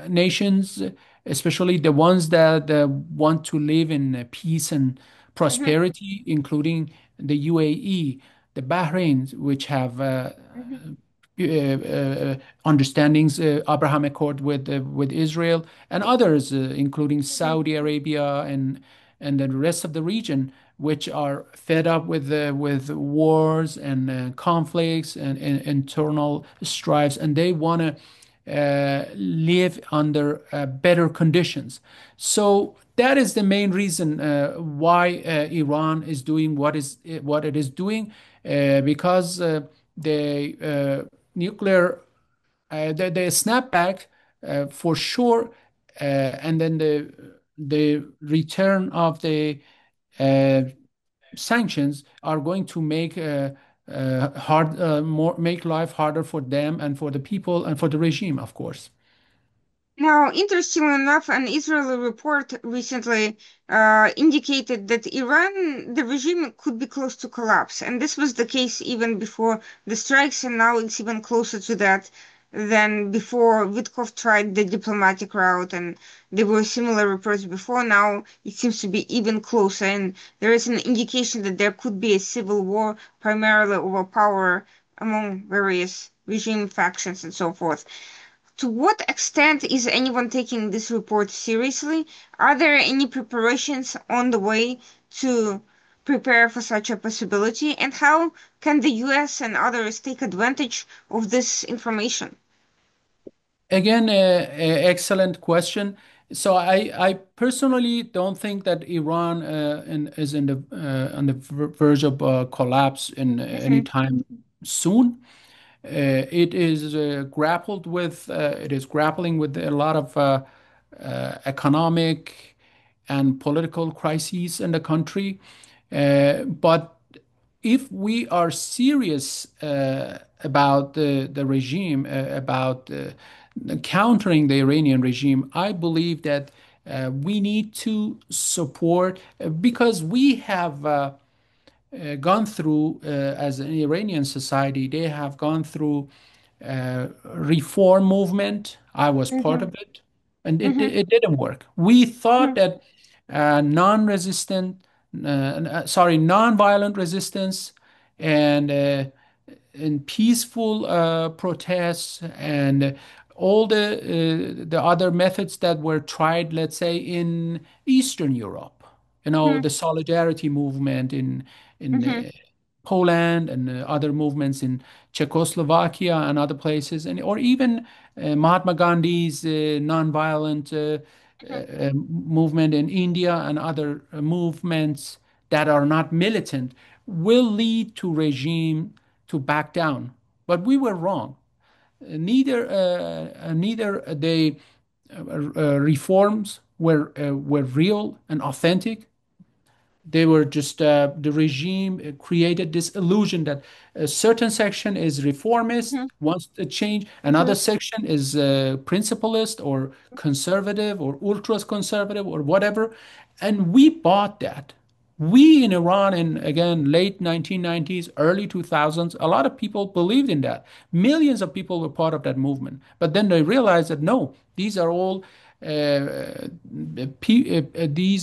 Speaker 2: nations, especially the ones that want to live in peace and
Speaker 1: Mhm.
Speaker 2: prosperity, including the UAE, the Bahrain, which have
Speaker 1: Mhm.
Speaker 2: understandings, Abraham Accord with Israel, and others, including
Speaker 1: Mhm.
Speaker 2: Saudi Arabia and the rest of the region, which are fed up with wars and conflicts and internal strifes, and they want to live under better conditions. So that is the main reason why Iran is doing what it is doing, because the nuclear the snapback for sure, and then the return of the uh, sanctions are going to make make life harder for them and for the people and for the regime, of course.
Speaker 1: Now, interestingly enough, an Israeli report recently indicated that Iran, the regime, could be close to collapse. And this was the case even before the strikes, and now it's even closer to that than before Witkoff tried the diplomatic route. And there were similar reports before. Now it seems to be even closer. And there is an indication that there could be a civil war, primarily over power among various regime factions and so forth. To what extent is anyone taking this report seriously? Are there any preparations on the way to prepare for such a possibility? And how can the US and others take advantage of this information?
Speaker 2: Again, excellent question. So I personally don't think that Iran is on the verge of collapse in any
Speaker 1: Hmm.
Speaker 2: time soon. It is it is grappling with a lot of economic and political crises in the country. But if we are serious about the regime, about countering the Iranian regime, I believe that we need to support because we have gone through, as an Iranian society, they have gone through reform movement. I was part
Speaker 1: Hmm.
Speaker 2: of it, and
Speaker 1: Hmm.
Speaker 2: it didn't work. We thought
Speaker 1: Hmm.
Speaker 2: that non-resistant, non-violent resistance and peaceful protests and all the other methods that were tried, let's say, in Eastern Europe,
Speaker 1: Hmm.
Speaker 2: the solidarity movement in
Speaker 1: Hmm.
Speaker 2: Poland and other movements in Czechoslovakia and other places, and or even Mahatma Gandhi's nonviolent movement in India and other movements that are not militant will lead to regime to back down. But we were wrong. Neither the reforms were real and authentic. They were just the regime created this illusion that a certain section is reformist,
Speaker 1: Hmm.
Speaker 2: wants to change,
Speaker 1: Hmm.
Speaker 2: another section is principalist or conservative or ultra conservative or whatever. And we bought that. We in Iran in again late 1990s, early 2000s, a lot of people believed in that. Millions of people were part of that movement. But then they realized that no, these are all these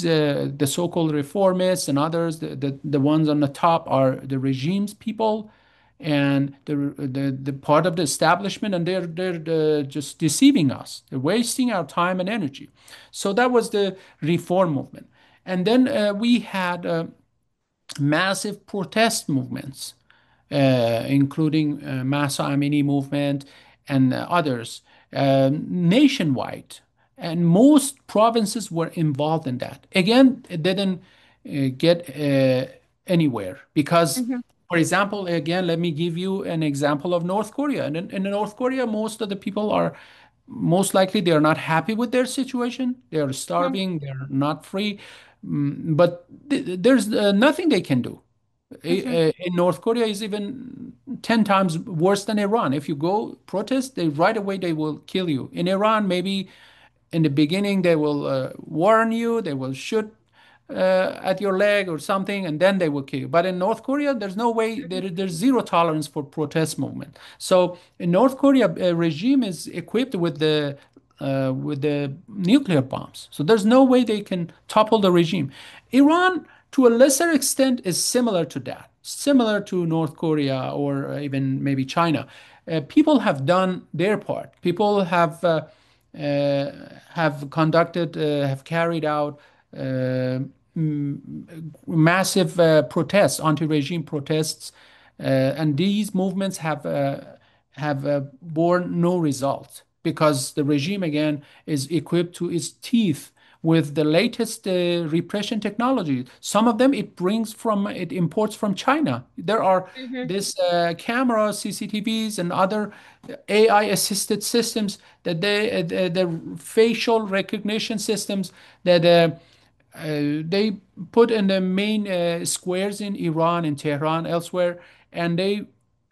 Speaker 2: the so-called reformists and others, the ones on the top are the regime's people and the part of the establishment, and they're just deceiving us. They're wasting our time and energy. So that was the reform movement. And then we had massive protest movements, including Masa Amini movement and others, nationwide. And most provinces were involved in that. Again, it didn't get anywhere because,
Speaker 1: Hmm.
Speaker 2: for example, again, let me give you an example of North Korea. And in North Korea, most of the people are most likely they are not happy with their situation. They are
Speaker 1: Hmm.
Speaker 2: starving. They're not free. But there's nothing they can do.
Speaker 1: Hmm.
Speaker 2: In North Korea is even 10 times worse than Iran. If you go protest, they right away they will kill you. In Iran, maybe in the beginning they will warn you, they will shoot at your leg or something, and then they will kill you. But in North Korea, there's no way, there's zero tolerance for protest movement. So in North Korea, regime is equipped with the nuclear bombs. So there's no way they can topple the regime. Iran, to a lesser extent, is similar to that, similar to North Korea or even maybe China. People have done their part. People uh, have conducted, have carried out uh, massive protests, anti-regime protests, and these movements have borne no result because the regime again is equipped to its teeth with the latest repression technology. Some of them it imports from China. There are
Speaker 1: Hmm.
Speaker 2: this cameras, CCTVs, and other AI assisted systems that the facial recognition systems that they put in the main squares in Iran, in Tehran, elsewhere, and they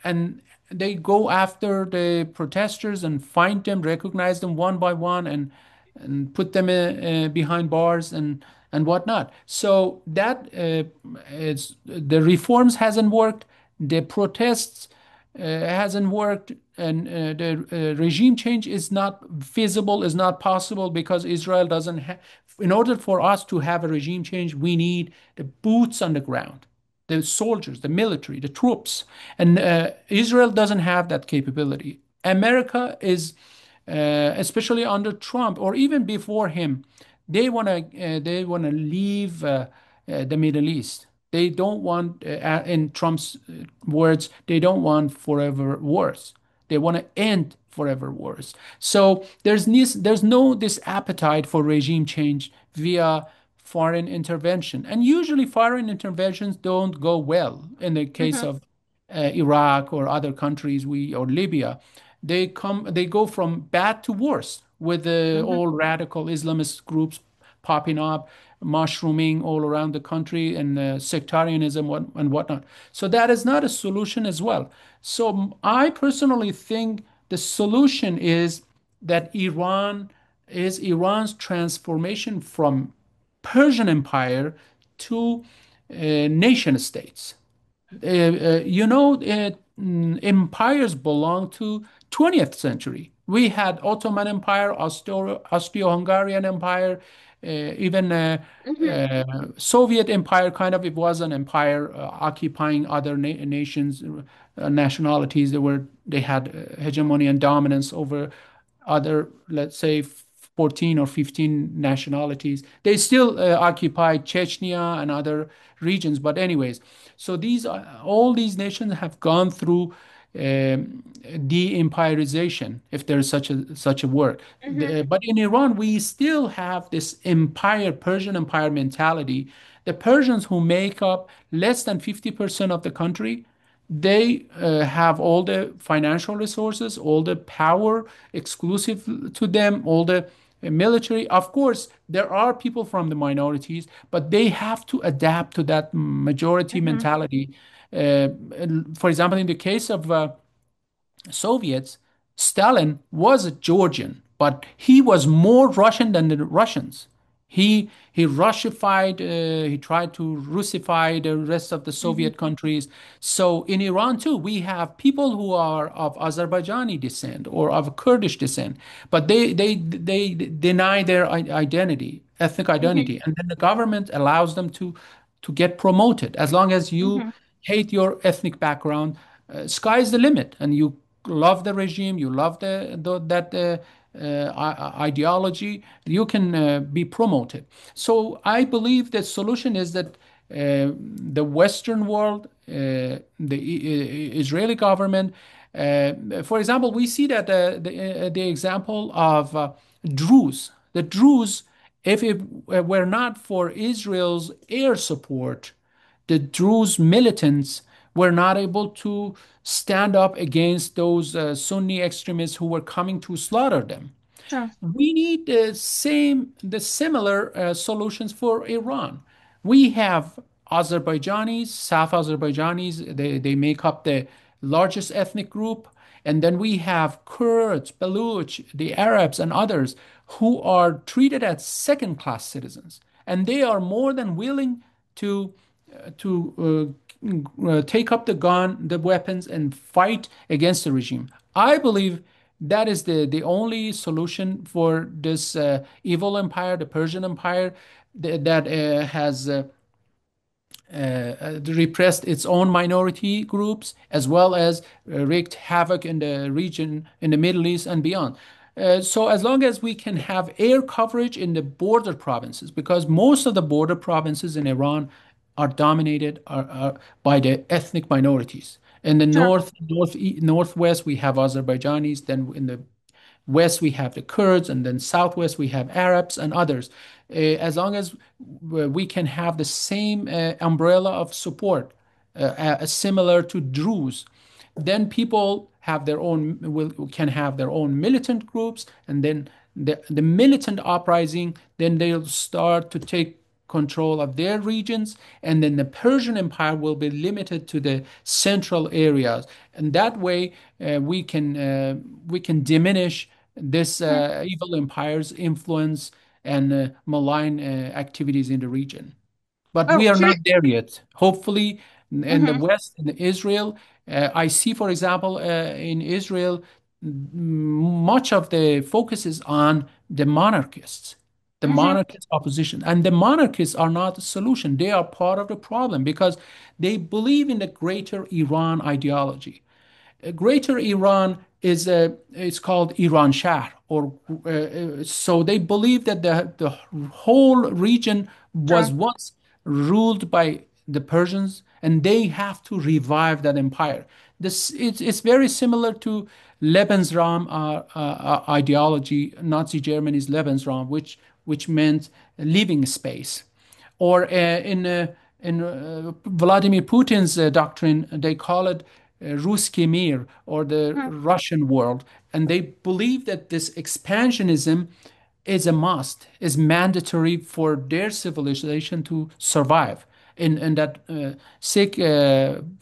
Speaker 2: and they go after the protesters and find them, recognize them one by one, and put them behind bars and whatnot. So that is the reforms hasn't worked, the protests hasn't worked, and the regime change is not feasible, is not possible because Israel doesn't have. In order for us to have a regime change, we need the boots on the ground, the soldiers, the military, the troops. And Israel doesn't have that capability. America is, especially under Trump or even before him, they want to leave the Middle East. They don't want, in Trump's words, they don't want forever wars. They want to end forever wars. So there's no this appetite for regime change via foreign intervention. And usually foreign interventions don't go well. In the case
Speaker 1: Mm-hmm.
Speaker 2: of Iraq or other countries, or Libya, they go from bad to worse with
Speaker 1: Mm-hmm.
Speaker 2: all radical Islamist groups popping up, mushrooming all around the country, and sectarianism and whatnot. So that is not a solution as well. So I personally think the solution is that Iran's transformation from Persian Empire to nation states. Empires belong to 20th century. We had Ottoman Empire, Austro-Hungarian Empire, even
Speaker 1: Mm-hmm.
Speaker 2: Soviet Empire. Kind of, it was an empire occupying other nations, nationalities. They had hegemony and dominance over other, let's say, 14 or 15 nationalities. They still occupy Chechnya and other regions. But anyways, so all these nations have gone through de-empirization, if there is such a word.
Speaker 1: Mm-hmm.
Speaker 2: But in Iran, we still have this Persian Empire mentality. The Persians, who make up less than 50% of the country, they have all the financial resources, all the power exclusive to them, all the military. Of course, there are people from the minorities, but they have to adapt to that majority
Speaker 1: Mm-hmm.
Speaker 2: mentality. For example, in the case of Soviets, Stalin was a Georgian, but he was more Russian than the Russians. He Russified. He tried to Russify the rest of the
Speaker 1: Mm-hmm.
Speaker 2: Soviet countries. So in Iran too, we have people who are of Azerbaijani descent or of Kurdish descent, but they deny their identity, ethnic
Speaker 1: Mm-hmm.
Speaker 2: identity, and then the government allows them to get promoted as long as you
Speaker 1: Mm-hmm.
Speaker 2: hate your ethnic background. Sky's the limit, and you love the regime, you love that ideology, you can be promoted. So I believe the solution is that the Western world, the Israeli government, for example, we see that the example of Druze. The Druze, if it were not for Israel's air support, the Druze militants were not able to stand up against those Sunni extremists who were coming to slaughter them.
Speaker 1: Sure.
Speaker 2: We need the similar solutions for Iran. We have Azerbaijanis, South Azerbaijanis, they make up the largest ethnic group. And then we have Kurds, Baluch, the Arabs, and others who are treated as second-class citizens. And they are more than willing to take up the weapons, and fight against the regime. I believe that is the only solution for this evil empire, the Persian Empire, that has repressed its own minority groups, as well as wreaked havoc in the region, in the Middle East and beyond. So as long as we can have air coverage in the border provinces, because most of the border provinces in Iran are dominated by the ethnic minorities. In the
Speaker 1: Sure.
Speaker 2: northwest, we have Azerbaijanis. Then in the west, we have the Kurds, and then southwest, we have Arabs and others. As long as we can have the same umbrella of support, similar to Druze, then people can have their own militant groups, and then the militant uprising, then they'll start to take control of their regions, and then the Persian Empire will be limited to the central areas. And that way, we can diminish this
Speaker 1: Mhm.
Speaker 2: evil empire's influence and malign activities in the region. But
Speaker 1: Oh,
Speaker 2: we are
Speaker 1: here.
Speaker 2: not there yet. Hopefully, in the
Speaker 1: Mhm.
Speaker 2: West, in Israel, I see, for example, in Israel, much of the focus is on the
Speaker 1: Mhm.
Speaker 2: monarchist opposition. And the monarchists are not the solution. They are part of the problem because they believe in the greater Iran ideology. Greater Iran is it's called Iran Shahr, or so they believe that the whole region was
Speaker 1: True.
Speaker 2: once ruled by the Persians, and they have to revive that empire. It's very similar to Lebensraum ideology, Nazi Germany's Lebensraum, which meant living space, or in Vladimir Putin's doctrine, they call it Ruski Mir, or the
Speaker 1: Mhm.
Speaker 2: Russian world, and they believe that this expansionism is a must, is mandatory for their civilization to survive. And that sick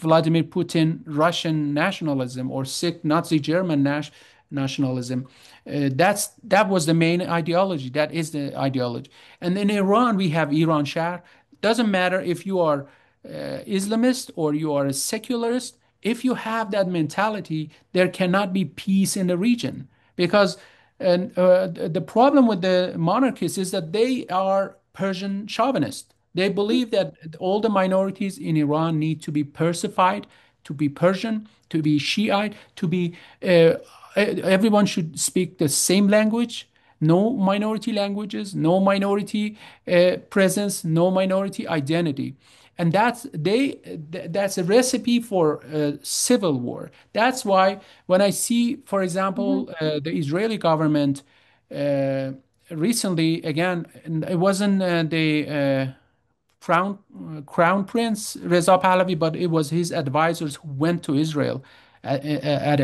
Speaker 2: Vladimir Putin Russian nationalism, or sick Nazi German nationalism, that was the main ideology. That is the ideology. And in Iran, we have Iran Shah. Doesn't matter if you are Islamist or you are a secularist. If you have that mentality, there cannot be peace in the region, because the problem with the monarchists is that they are Persian chauvinists. They believe that all the minorities in Iran need to be Persified, to be Persian, to be Shiite, to be everyone should speak the same language. No minority languages, no minority presence, no minority identity. And that's a recipe for civil war. That's why when I see, for
Speaker 1: Mhm.
Speaker 2: example, the Israeli government uh, recently, again, it wasn't the Crown Prince Reza Pahlavi, but it was his advisors who went to Israel at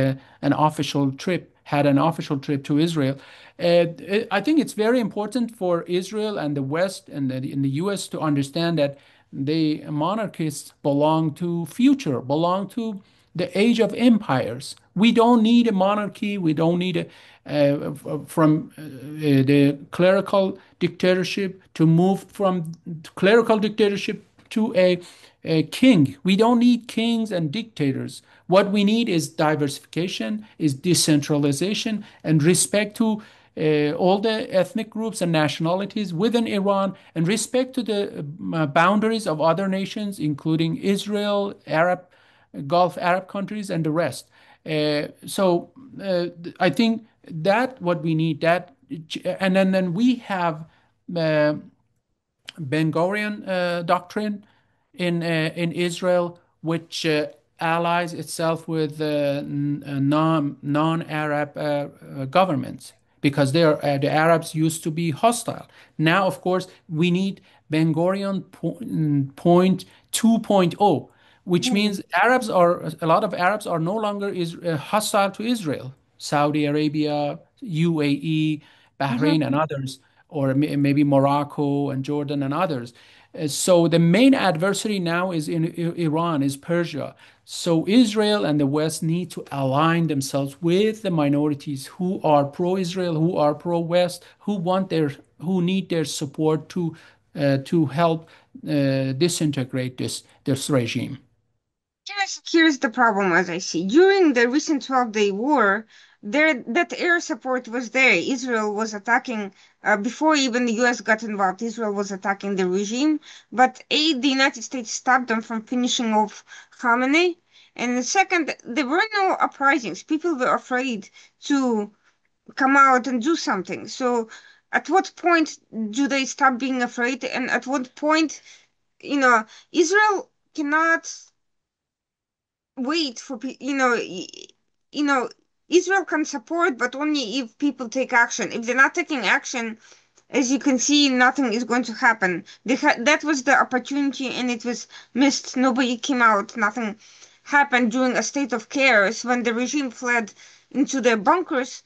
Speaker 2: an official trip, had an official trip to Israel. I think it's very important for Israel and the West and in the U.S. to understand that the monarchists belong to the age of empires. We don't need a monarchy. We don't need from the clerical dictatorship to move from clerical dictatorship to a king. We don't need kings and dictators. What we need is diversification, is decentralization, and respect to all the ethnic groups and nationalities within Iran, and respect to the boundaries of other nations, including Israel, Gulf Arab countries, and the rest. I think that what we need that, and then we have uh, Ben Gurion doctrine in Israel, which allies itself with non-Arab governments, because the Arabs used to be hostile. Now, of course, we need Ben Gurion point 2.0, which
Speaker 1: Mhm.
Speaker 2: means a lot of Arabs are no longer hostile to Israel. Saudi Arabia, UAE,
Speaker 1: Mhm.
Speaker 2: Bahrain, and others, or maybe Morocco and Jordan and others. So the main adversary now is in Iran, is Persia. So Israel and the West need to align themselves with the minorities who are pro-Israel, who are pro-West, who need their support to help disintegrate this regime.
Speaker 1: Here's the problem as I see. During the recent 12-day war, that air support was there. Israel was attacking, before even the US got involved, Israel was attacking the regime. But the United States stopped them from finishing off Khamenei. And the second, there were no uprisings. People were afraid to come out and do something. So at what point do they stop being afraid? And at what point, Israel cannot wait for you know Israel can support, but only if people take action. If they're not taking action, as you can see, nothing is going to happen. That was the opportunity, and it was missed. Nobody came out. Nothing happened during a state of chaos when the regime fled into their bunkers.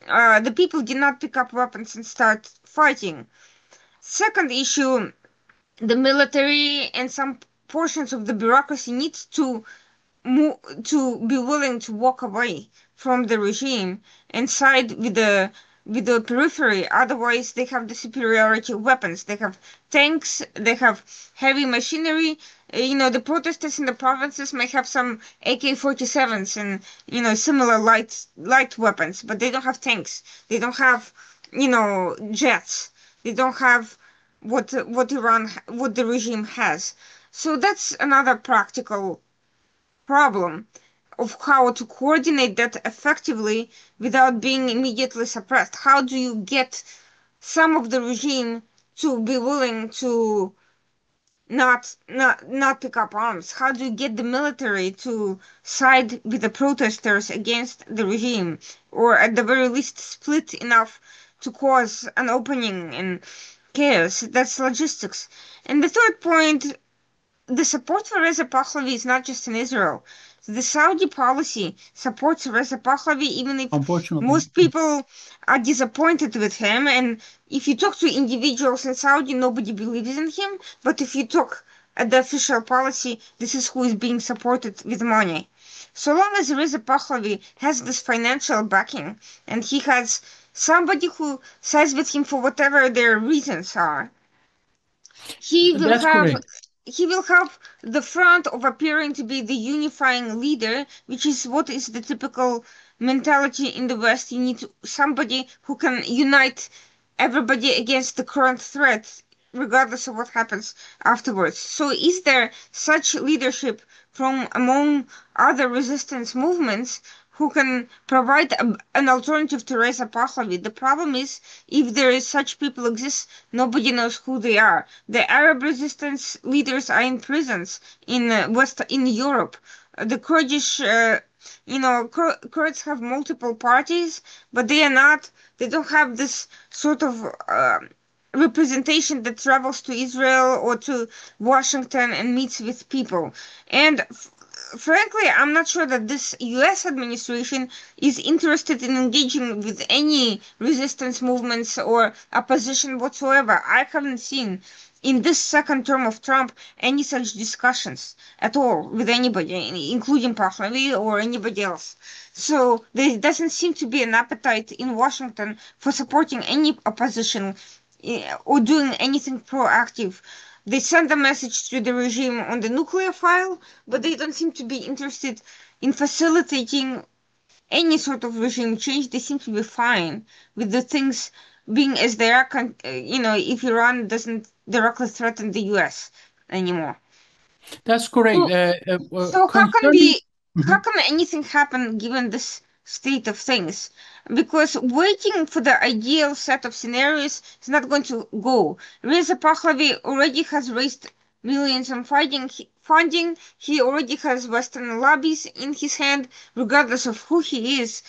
Speaker 1: The people did not pick up weapons and start fighting. Second issue. the military and some portions of the bureaucracy needs to to be willing to walk away from the regime and side with the periphery. Otherwise, they have the superiority of weapons. They have tanks. They have heavy machinery. The protesters in the provinces may have some AK-47s and similar light weapons, but they don't have tanks. They don't have jets. They don't have what the regime has. So that's another practical problem of how to coordinate that effectively without being immediately suppressed. How do you get some of the regime to be willing to not pick up arms? How do you get the military to side with the protesters against the regime, or at the very least split enough to cause an opening and chaos? That's logistics. And the third point, the support for Reza Pahlavi is not just in Israel. The Saudi policy supports Reza Pahlavi even if
Speaker 2: unfortunately.
Speaker 1: most people are disappointed with him. And if you talk to individuals in Saudi, nobody believes in him. But if you talk at the official policy, this is who is being supported with money. So long as Reza Pahlavi has this financial backing and he has somebody who sides with him for whatever their reasons are, he will
Speaker 2: That's
Speaker 1: have
Speaker 2: correct.
Speaker 1: he will have the front of appearing to be the unifying leader, which is what is the typical mentality in the West. You need somebody who can unite everybody against the current threat, regardless of what happens afterwards. So, is there such leadership from among other resistance movements who can provide an alternative to Reza Pahlavi? The problem is, if there is such people exist, nobody knows who they are. The Arab resistance leaders are in prisons in in Europe. The Kurdish, Kurds have multiple parties, but they don't have this sort of representation that travels to Israel or to Washington and meets with people. And frankly, I'm not sure that this US administration is interested in engaging with any resistance movements or opposition whatsoever. I haven't seen in this second term of Trump any such discussions at all with anybody, including Pahlavi or anybody else. So there doesn't seem to be an appetite in Washington for supporting any opposition or doing anything proactive. They send a message to the regime on the nuclear file, but they don't seem to be interested in facilitating any sort of regime change. They seem to be fine with the things being as they are, if Iran doesn't directly threaten the US anymore.
Speaker 2: That's correct.
Speaker 1: So, so
Speaker 2: Concerning.
Speaker 1: how
Speaker 2: Mhm.
Speaker 1: can anything happen given this state of things? Because waiting for the ideal set of scenarios is not going to go. Reza Pahlavi already has raised millions on funding. He already has Western lobbies in his hand, regardless of who he is.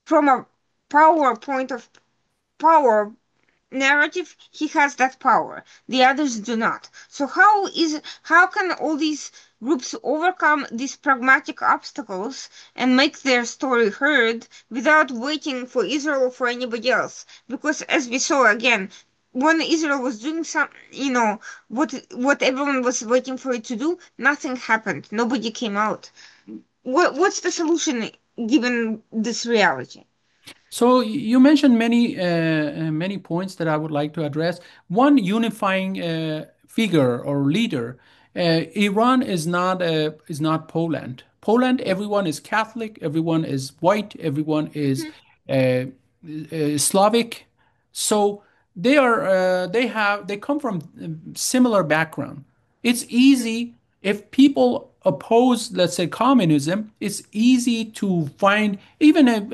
Speaker 1: From a power point of power narrative, he has that power. The others do not. So how can all these groups overcome these pragmatic obstacles and make their story heard without waiting for Israel or for anybody else? Because as we saw again, when Israel was doing what everyone was waiting for it to do, nothing happened. Nobody came out. What's the solution given this reality?
Speaker 2: So you mentioned many points that I would like to address. One unifying figure or leader. Iran is not Poland. Poland, everyone is Catholic, everyone is white, everyone is uh, Slavic. So they come from similar background. It's easy if people oppose, let's say, communism. It's easy to find even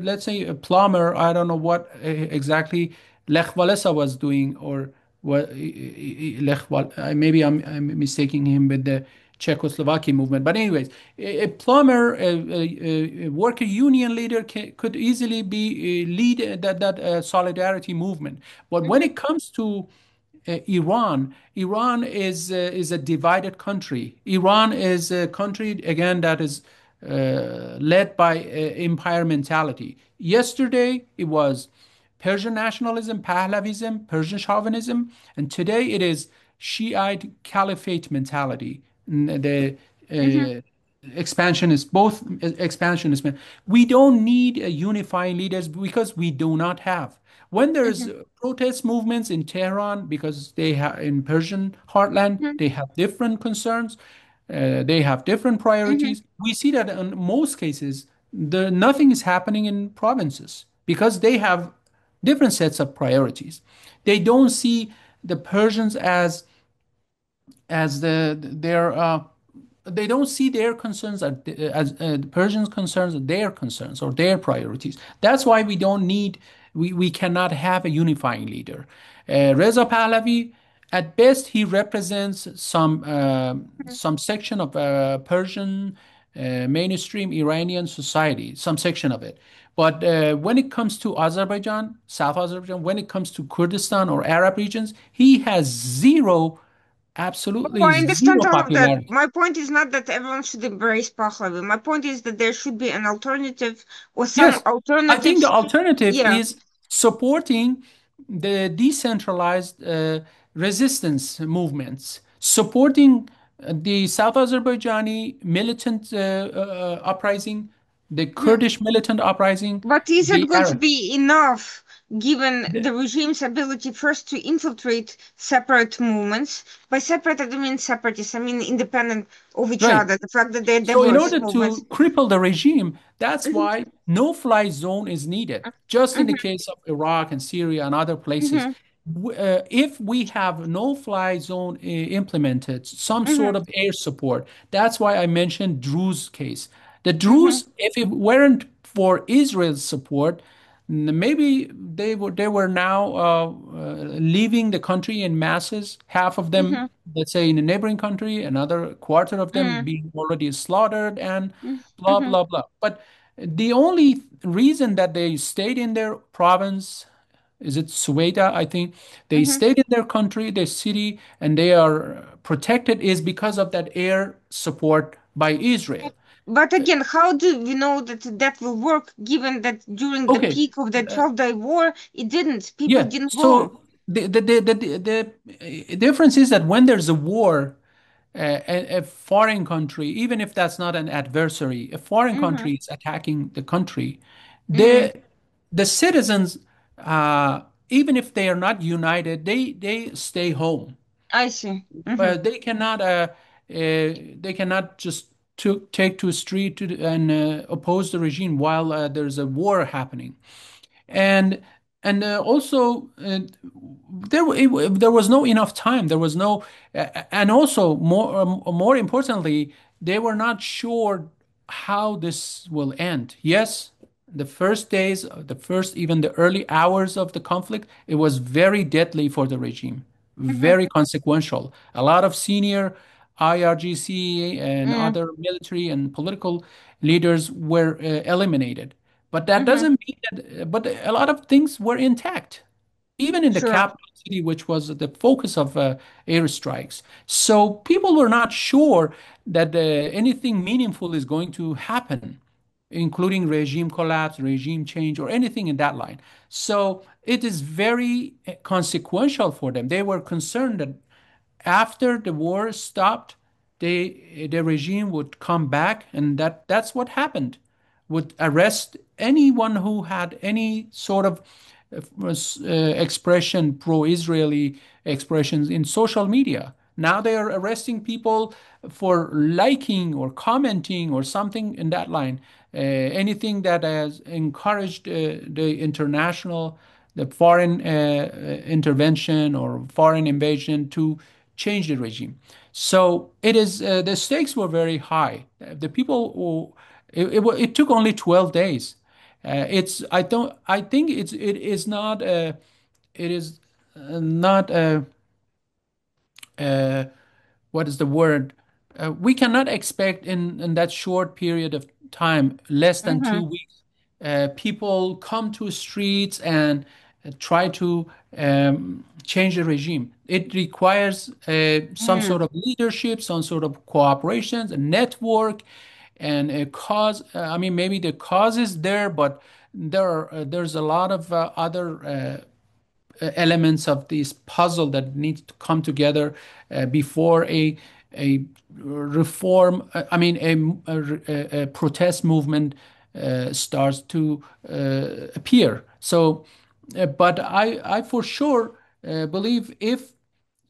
Speaker 2: let's say a plumber. I don't know what exactly Lech Walesa was doing, or what maybe I'm mistaking him with the Czechoslovakia movement. But anyways, a plumber, a worker union leader could easily be lead that solidarity movement. But when
Speaker 1: Mhm,
Speaker 2: it comes to Iran is a divided country. Iran is a country again that is led by empire mentality. Yesterday it was Persian nationalism, Pahlavism, Persian chauvinism, and today it is Shiite caliphate mentality. The
Speaker 1: Mm-hmm.
Speaker 2: expansionist, both expansionist men. We don't need a unifying leaders because we do not have. When there's
Speaker 1: Mm-hmm.
Speaker 2: protest movements in Tehran, because they have in Persian heartland, they have different concerns, they have different
Speaker 1: Mm-hmm.
Speaker 2: priorities. We see that in most cases, nothing is happening in provinces because they have different sets of priorities. They don't see the Persians as their they don't see their concerns as the Persians' concerns as their concerns or their priorities. That's why we cannot have a unifying leader. Reza Pahlavi, at best, he represents some section of Persian mainstream Iranian society, some section of it. But when it comes to Azerbaijan, South Azerbaijan, when it comes to Kurdistan or Arab regions, he has
Speaker 1: Oh,
Speaker 2: absolutely
Speaker 1: I understand
Speaker 2: zero
Speaker 1: all of that.
Speaker 2: popularity.
Speaker 1: My point is not that everyone should embrace Pahlavi. My point is that there should be an alternative or some
Speaker 2: Yes, I think the
Speaker 1: alternatives.
Speaker 2: alternative
Speaker 1: Yeah.
Speaker 2: is supporting the decentralized resistance movements, supporting the South Azerbaijani militant uprising, the
Speaker 1: Mhm.
Speaker 2: Kurdish militant uprising,
Speaker 1: But is it
Speaker 2: the
Speaker 1: going to
Speaker 2: Arab.
Speaker 1: be enough given
Speaker 2: The-
Speaker 1: the regime's ability first to infiltrate separate movements? By separate, I don't mean separatists, I mean independent of each
Speaker 2: right.
Speaker 1: other. The fact that they're
Speaker 2: So, in
Speaker 1: diverse
Speaker 2: order
Speaker 1: movements.
Speaker 2: to cripple the regime, that's
Speaker 1: Mhm.
Speaker 2: why no-fly zone is needed. Just in the
Speaker 1: Mhm.
Speaker 2: case of Iraq and Syria and other places,
Speaker 1: Mhm.
Speaker 2: if we have no-fly zone implemented, some
Speaker 1: Mhm.
Speaker 2: sort of air support, that's why I mentioned Drew's case. The
Speaker 1: Mhm.
Speaker 2: Druze, if it weren't for Israel's support, maybe they were now leaving the country in masses. Half of them,
Speaker 1: Mhm.
Speaker 2: let's say, in a neighboring country, another quarter of them
Speaker 1: Mhm.
Speaker 2: being already slaughtered, and
Speaker 1: Mhm.
Speaker 2: blah
Speaker 1: Mhm.
Speaker 2: blah blah. But the only reason that they stayed in their province, is it Sueda? I think they
Speaker 1: Mhm.
Speaker 2: stayed in their country, their city, and they are protected is because of that air support by Israel.
Speaker 1: But again, how do we know that that will work given that during the
Speaker 2: Okay.
Speaker 1: peak of the 12-day war, it didn't? People
Speaker 2: Yeah.
Speaker 1: didn't go.
Speaker 2: So the difference is that when there's a war, a foreign country, even if that's not an adversary, a foreign
Speaker 1: Mm-hmm.
Speaker 2: country is attacking the country,
Speaker 1: Mm,
Speaker 2: the citizens, even if they are not united, they stay home.
Speaker 1: I see. Mm-hmm.
Speaker 2: They cannot just take to a street and oppose the regime while there's a war happening. And also there was no enough time. There was no and also more importantly, they were not sure how this will end. Yes, the first days, the first, even the early hours of the conflict, it was very deadly for the regime,
Speaker 1: Mm-hmm.
Speaker 2: very consequential. A lot of senior IRGC and
Speaker 1: Mm,
Speaker 2: other military and political leaders were eliminated. But that
Speaker 1: mm-hmm.
Speaker 2: doesn't mean that, but a lot of things were intact, even in the
Speaker 1: Sure.
Speaker 2: capital city, which was the focus of airstrikes. So people were not sure that anything meaningful is going to happen, including regime collapse, regime change, or anything in that line. So it is very consequential for them. They were concerned that after the war stopped, the regime would come back, and that's what happened. Would arrest anyone who had any sort of expression, pro-Israeli expressions in social media. Now they are arresting people for liking or commenting or something in that line. Anything that has encouraged the foreign intervention or foreign invasion to change the regime. So it is the stakes were very high. The people who it took only 12 days. It's I think it is not it is not uh, what is the word? We cannot expect in that short period of time, less than
Speaker 1: Mm-hmm.
Speaker 2: 2 weeks, people come to streets and try to change the regime. It requires some
Speaker 1: Mm,
Speaker 2: sort of leadership, some sort of cooperation, a network, and a cause. I mean, maybe the cause is there, but there's a lot of other elements of this puzzle that needs to come together before a reform, I mean, a protest movement starts to appear. So, but I for sure believe if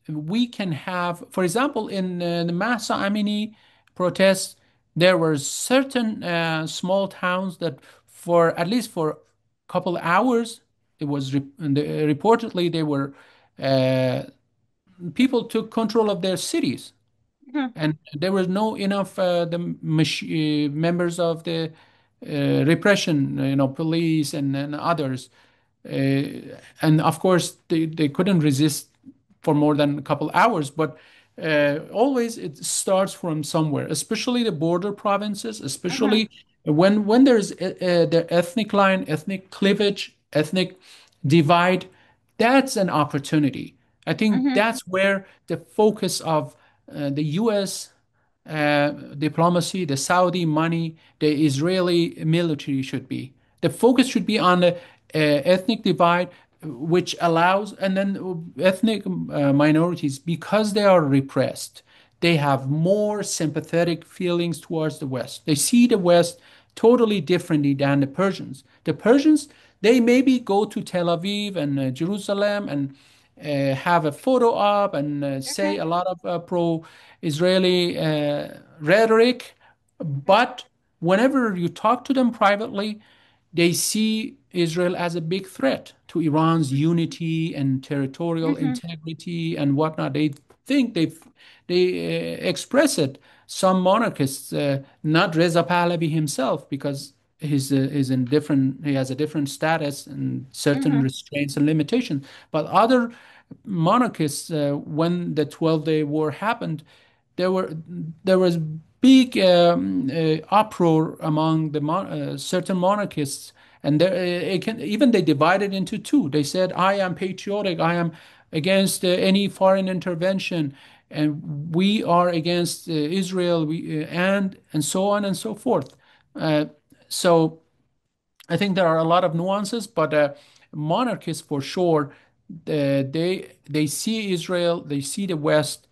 Speaker 2: we can have, for example, in the Masa Amini protests, there were certain small towns that, for at least for a couple hours, it was reportedly they were uh, people took control of their cities,
Speaker 1: Mhm,
Speaker 2: and there was no enough members of the repression, police and others, and of course they couldn't resist for more than a couple hours, but always it starts from somewhere, especially the border provinces,
Speaker 1: mhm,
Speaker 2: especially when there's the ethnic line, ethnic cleavage, ethnic divide. That's an opportunity. I think
Speaker 1: mhm,
Speaker 2: that's where the focus of the US diplomacy, the Saudi money, the Israeli military should be. The focus should be on the ethnic divide, which allows, and then ethnic minorities, because they are repressed, they have more sympathetic feelings towards the West. They see the West totally differently than the Persians. The Persians, they maybe go to Tel Aviv and Jerusalem and have a photo op and say
Speaker 1: mhm,
Speaker 2: a lot of pro-Israeli rhetoric, but whenever you talk to them privately, they see Israel as a big threat to Iran's unity and territorial
Speaker 1: mhm,
Speaker 2: integrity and whatnot. They think they express it. Some monarchists, not Reza Pahlavi himself, because is in different. He has a different status and certain
Speaker 1: mhm,
Speaker 2: restraints and limitations. But other monarchists, when the 12-Day War happened, there were there was big uproar among the certain monarchists, and even they divided into two. They said, "I am patriotic. I am against any foreign intervention, and we are against Israel. And so on and so forth." Uh, so I think there are a lot of nuances, but monarchists for sure, they see Israel, they see the West.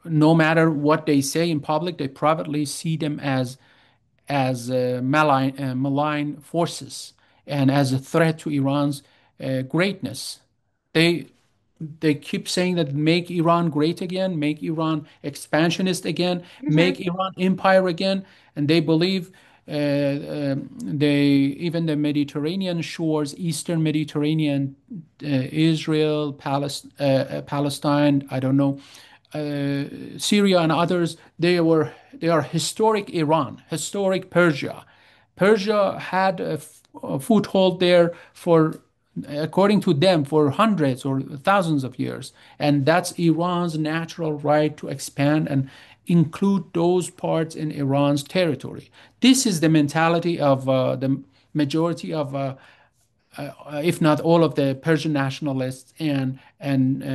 Speaker 2: No matter what they say in public, they privately see them as malign forces and as a threat to Iran's greatness. They they keep saying that make Iran great again, make Iran expansionist again,
Speaker 1: mhm.
Speaker 2: make Iran empire again, and they believe they even the Mediterranean shores, Eastern Mediterranean, Israel, Palestine, I don't know, Syria and others, they are historic Iran, historic Persia. Persia had a foothold there for, according to them, for hundreds or thousands of years, and that's Iran's natural right to expand and include those parts in Iran's territory. This is the mentality of the majority of if not all of the Persian nationalists and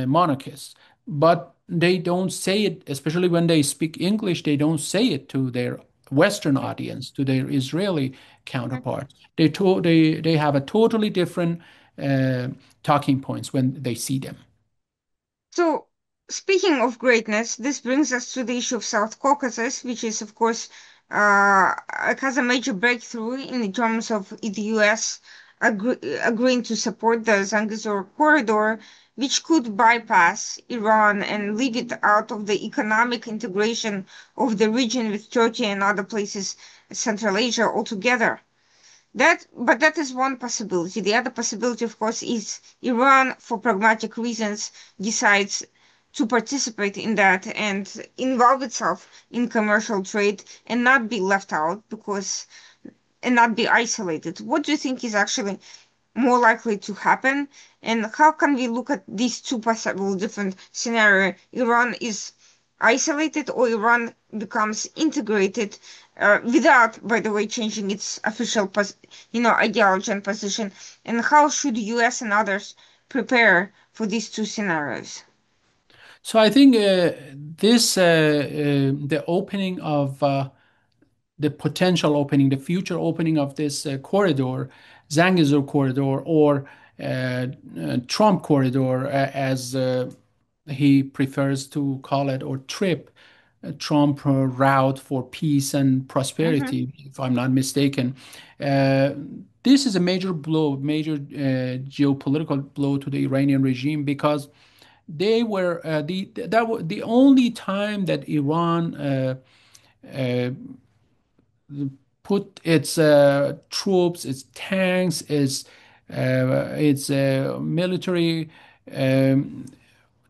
Speaker 2: monarchists. But they don't say it, especially when they speak English. They don't say it to their Western audience, to their Israeli counterparts. They have a totally different uh, talking points when they see them.
Speaker 1: So, speaking of greatness, this brings us to the issue of South Caucasus, which is, of course, has a major breakthrough in terms of the US agreeing to support the Zangezur corridor, which could bypass Iran and leave it out of the economic integration of the region with Turkey and other places in Central Asia altogether. But that is one possibility. The other possibility, of course, is Iran, for pragmatic reasons, decides to participate in that and involve itself in commercial trade and not be left out and not be isolated. What do you think is actually more likely to happen? And how can we look at these two possible different scenarios? Iran is isolated or Iran becomes integrated without, by the way, changing its official, ideology and position. And how should US and others prepare for these two scenarios?
Speaker 2: So I think the opening of the potential opening, the future opening of this corridor, Zangezur corridor, or Trump corridor, as he prefers to call it, or trip, Trump route for peace and
Speaker 1: Mhm.
Speaker 2: prosperity, if I'm not mistaken. Uh, this is a major blow, major geopolitical blow to the Iranian regime, because they were the only time that Iran uh, put its troops, its tanks, its military um,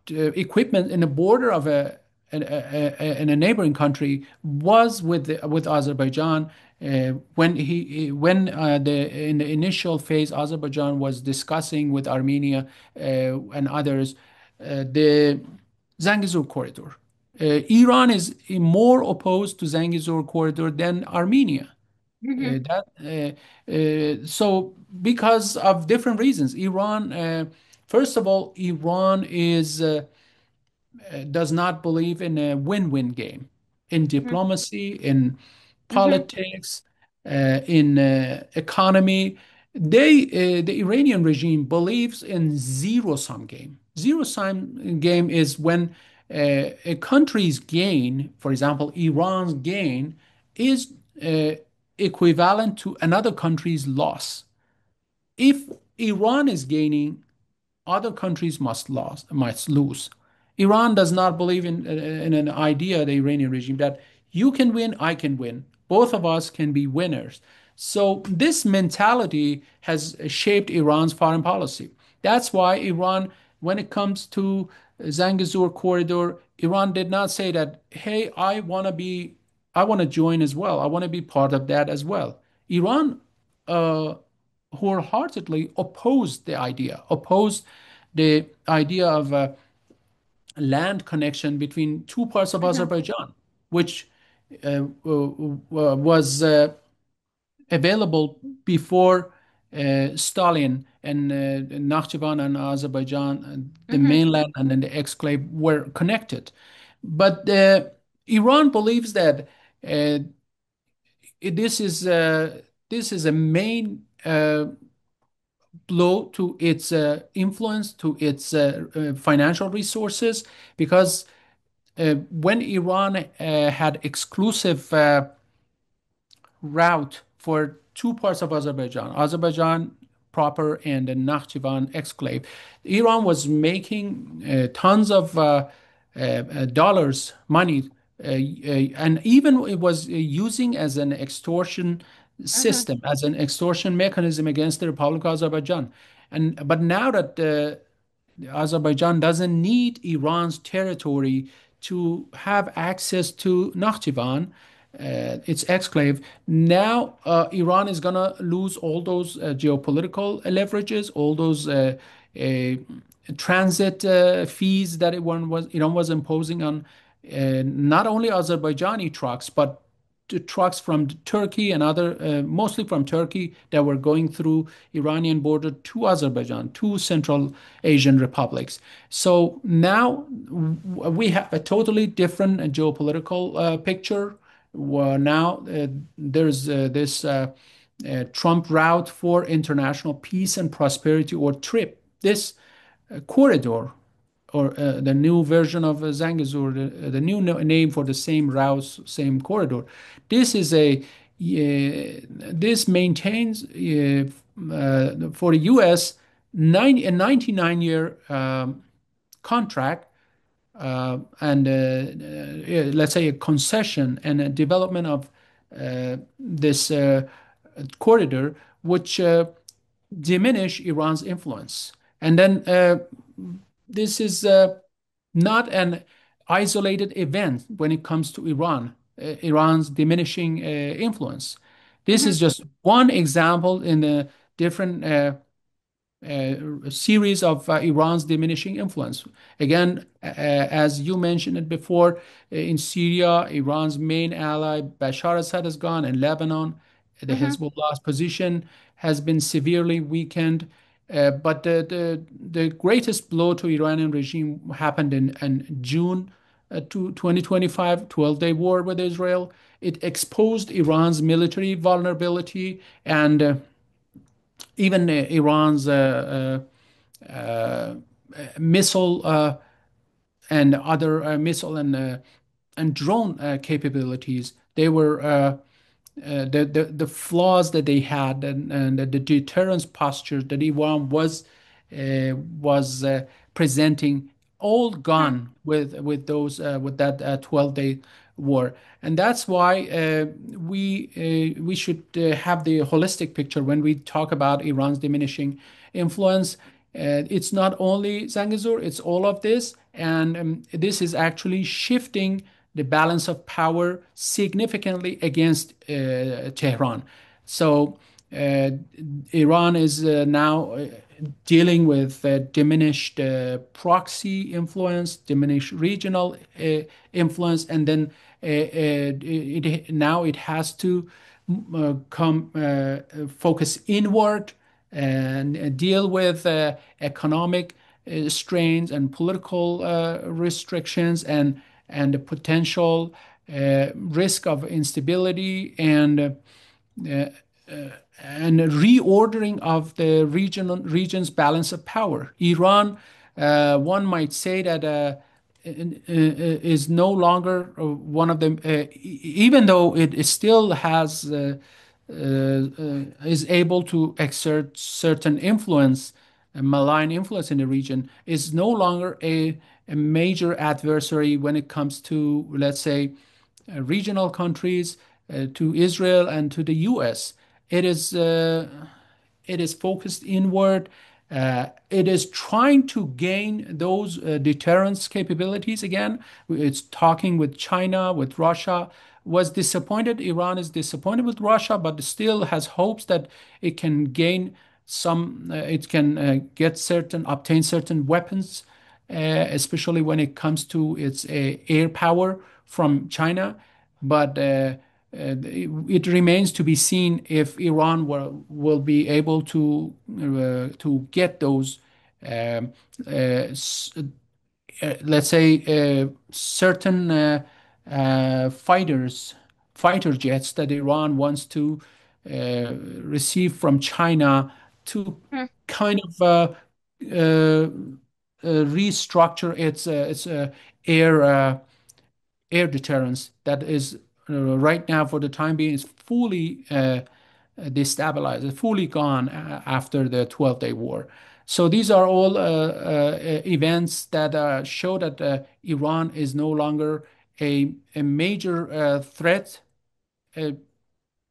Speaker 2: equipment in the border of in a neighboring country was with Azerbaijan. When the in the initial phase, Azerbaijan was discussing with Armenia and others the Zangezur corridor. Iran is more opposed to Zangezur corridor than Armenia.
Speaker 1: Mhm.
Speaker 2: So because of different reasons, Iran, first of all, Iran is does not believe in a win-win game in
Speaker 1: Mhm.
Speaker 2: diplomacy, in
Speaker 1: Mhm.
Speaker 2: politics, in economy. The Iranian regime believes in zero-sum game. Zero-sum game is when a country's gain, for example, Iran's gain, is uh, equivalent to another country's loss. If Iran is gaining, other countries must lose. Iran does not believe in an idea, the Iranian regime, that you can win, I can win. Both of us can be winners. So this mentality has shaped Iran's foreign policy. That's why Iran, when it comes to Zangezur corridor, Iran did not say that, hey, I want to join as well. I want to be part of that as well. Iran uh, wholeheartedly opposed the idea of a land connection between two parts of
Speaker 1: Mhm.
Speaker 2: Azerbaijan, which was available before Stalin and Nakhchivan and Azerbaijan, the
Speaker 1: Mhm.
Speaker 2: mainland and then the exclave were connected. But Iran believes that uh, this is this is a main blow to its influence, to its financial resources, because when Iran had exclusive route for two parts of Azerbaijan, Azerbaijan proper and the Nakhchivan exclave, Iran was making tons of dollars, money, and even it was using as an extortion
Speaker 1: Mhm.
Speaker 2: system, as an extortion mechanism against the Republic of Azerbaijan. And but now that Azerbaijan doesn't need Iran's territory to have access to Nakhchivan, its exclave. Now, Iran is going to lose all those geopolitical leverages, all those uh, transit fees that Iran was imposing on not only Azerbaijani trucks, but the trucks from Turkey and other, mostly from Turkey, that were going through Iranian border to Azerbaijan, to Central Asian republics. So now we have a totally different geopolitical picture. Well, now there's this Trump route for international peace and prosperity, or TRIP. This corridor, or the new version of Zangezur, the new name for the same route, same corridor. This is this maintains for the U.S. A 99-year contract, and let's say a concession and a development of this corridor, which diminish Iran's influence. And then this is not an isolated event when it comes to Iran's diminishing influence. This
Speaker 1: Mhm.
Speaker 2: is just one example in a different series of Iran's diminishing influence. Again, as you mentioned it before, in Syria, Iran's main ally Bashar Assad has gone, and Lebanon, the
Speaker 1: Mhm.
Speaker 2: Hezbollah's position has been severely weakened. But the greatest blow to Iranian regime happened in June 2025, 12-day war with Israel. It exposed Iran's military vulnerability, and even Iran's missile and other missile and drone capabilities. They were the flaws that they had, and the deterrence posture that Iran was presenting, all
Speaker 1: Mhm.
Speaker 2: gone with those with that 12-day war. And that's why we should have the holistic picture when we talk about Iran's diminishing influence. It's not only Zangezur, it's all of this, and this is actually shifting the balance of power significantly against Tehran. So uh, Iran is now dealing with diminished proxy influence, diminished regional influence, and then now it has to come focus inward and deal with economic strains and political restrictions and the potential risk of instability uh, and reordering of the region's balance of power. Iran, one might say that is no longer one of them, even though it still has is able to exert certain influence, a malign influence in the region, is no longer a major adversary when it comes to, let's say, regional countries, to Israel and to the U.S. It is it is focused inward. It is trying to gain those deterrence capabilities again. It's talking with China, with Russia. Was disappointed. Iran is disappointed with Russia, but still has hopes that it can gain some. It can get certain, obtain certain weapons, especially when it comes to its air power from China. But it remains to be seen if Iran will be able to get those, um, s- let's say, certain fighter jets that Iran wants to receive from China to
Speaker 1: Mhm.
Speaker 2: kind of restructure its air air deterrence that is right now for the time being is fully destabilized, fully gone after the 12-day war. So these are all events that show that Iran is no longer a major threat. Uh,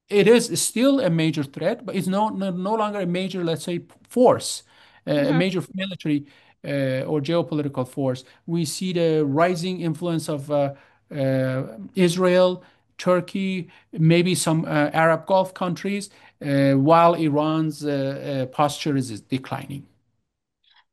Speaker 2: it is still a major threat, but it's no longer a major, let's say, force, a
Speaker 1: Mhm.
Speaker 2: major military or geopolitical force. We see the rising influence of Israel, Turkey, maybe some Arab Gulf countries, while Iran's posture is declining.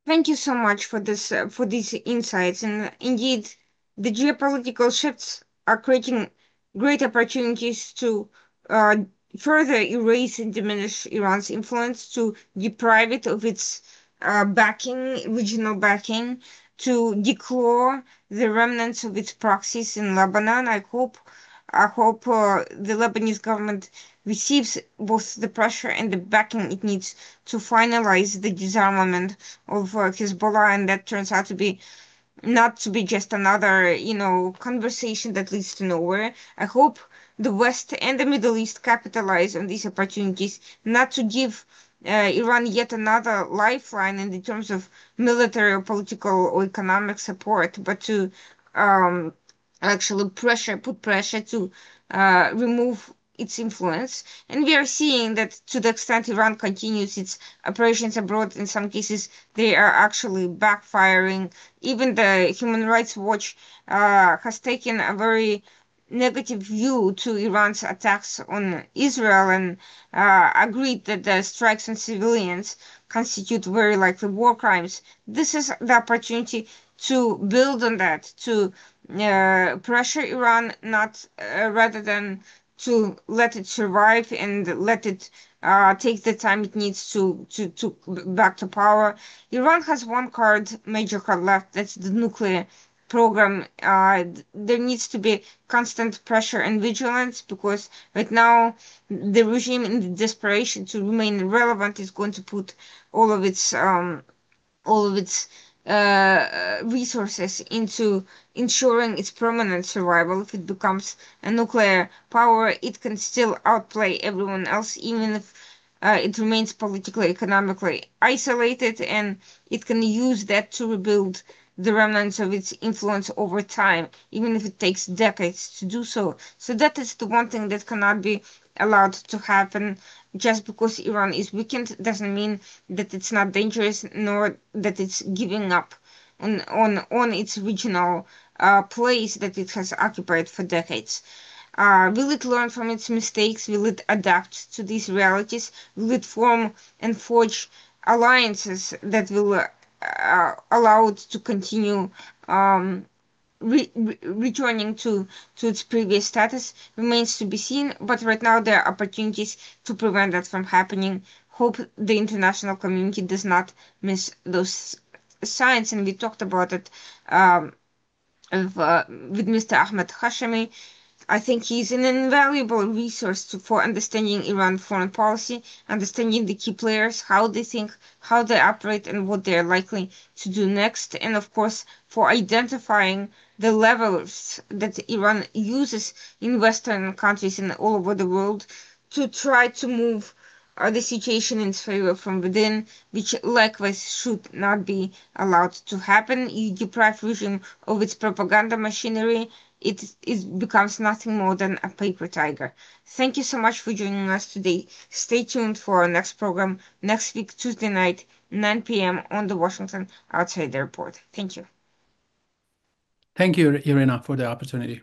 Speaker 1: Thank you so much for these insights. And indeed, the geopolitical shifts are creating great opportunities to uh, further erase and diminish Iran's influence, to deprive it of its regional backing, to declaw the remnants of its proxies in Lebanon. I hope the Lebanese government receives both the pressure and the backing it needs to finalize the disarmament of Hezbollah, and that turns out to be not to be just another, conversation that leads to nowhere. I hope the West and the Middle East capitalize on these opportunities, not to give Iran yet another lifeline in the terms of military or political or economic support, but to um, actually put pressure to remove its influence. And we are seeing that to the extent Iran continues its operations abroad, in some cases, they are actually backfiring. Even the Human Rights Watch has taken a very negative view to Iran's attacks on Israel and agreed that the strikes on civilians constitute very likely war crimes. This is the opportunity to build on that, to pressure Iran, not rather than to let it survive and let it take the time it needs to back to power. Iran has one major card left. That's the nuclear. program. There needs to be constant pressure and vigilance because right now the regime, in the desperation to remain relevant, is going to put all of its all of its resources into ensuring its permanent survival. If it becomes a nuclear power, it can still outplay everyone else, even if it remains politically, economically isolated, and it can use that to rebuild the remnants of its influence over time, even if it takes decades to do so. So that is the one thing that cannot be allowed to happen. Just because Iran is weakened doesn't mean that it's not dangerous, nor that it's giving up on its regional place that it has occupied for decades. Will it learn from its mistakes? Will it adapt to these realities? Will it form and forge alliances that will allow it to continue returning to its previous status? Remains to be seen, but right now there are opportunities to prevent that from happening. Hope the international community does not miss those signs, and we talked about it with Mr. Ahmad Hashemi. I think he's an invaluable resource for understanding Iran foreign policy, understanding the key players, how they think, how they operate, and what they're likely to do next. And of course, for identifying the levers that Iran uses in Western countries and all over the world to try to move the situation in its favor from within, which likewise should not be allowed to happen. You deprive regime of its propaganda machinery, it becomes nothing more than a paper tiger. Thank you so much for joining us today. Stay tuned for our next program next week, Tuesday night, 9 p.m. on the Washington Outside Report. Thank you.
Speaker 2: Thank you, Irina, for the opportunity.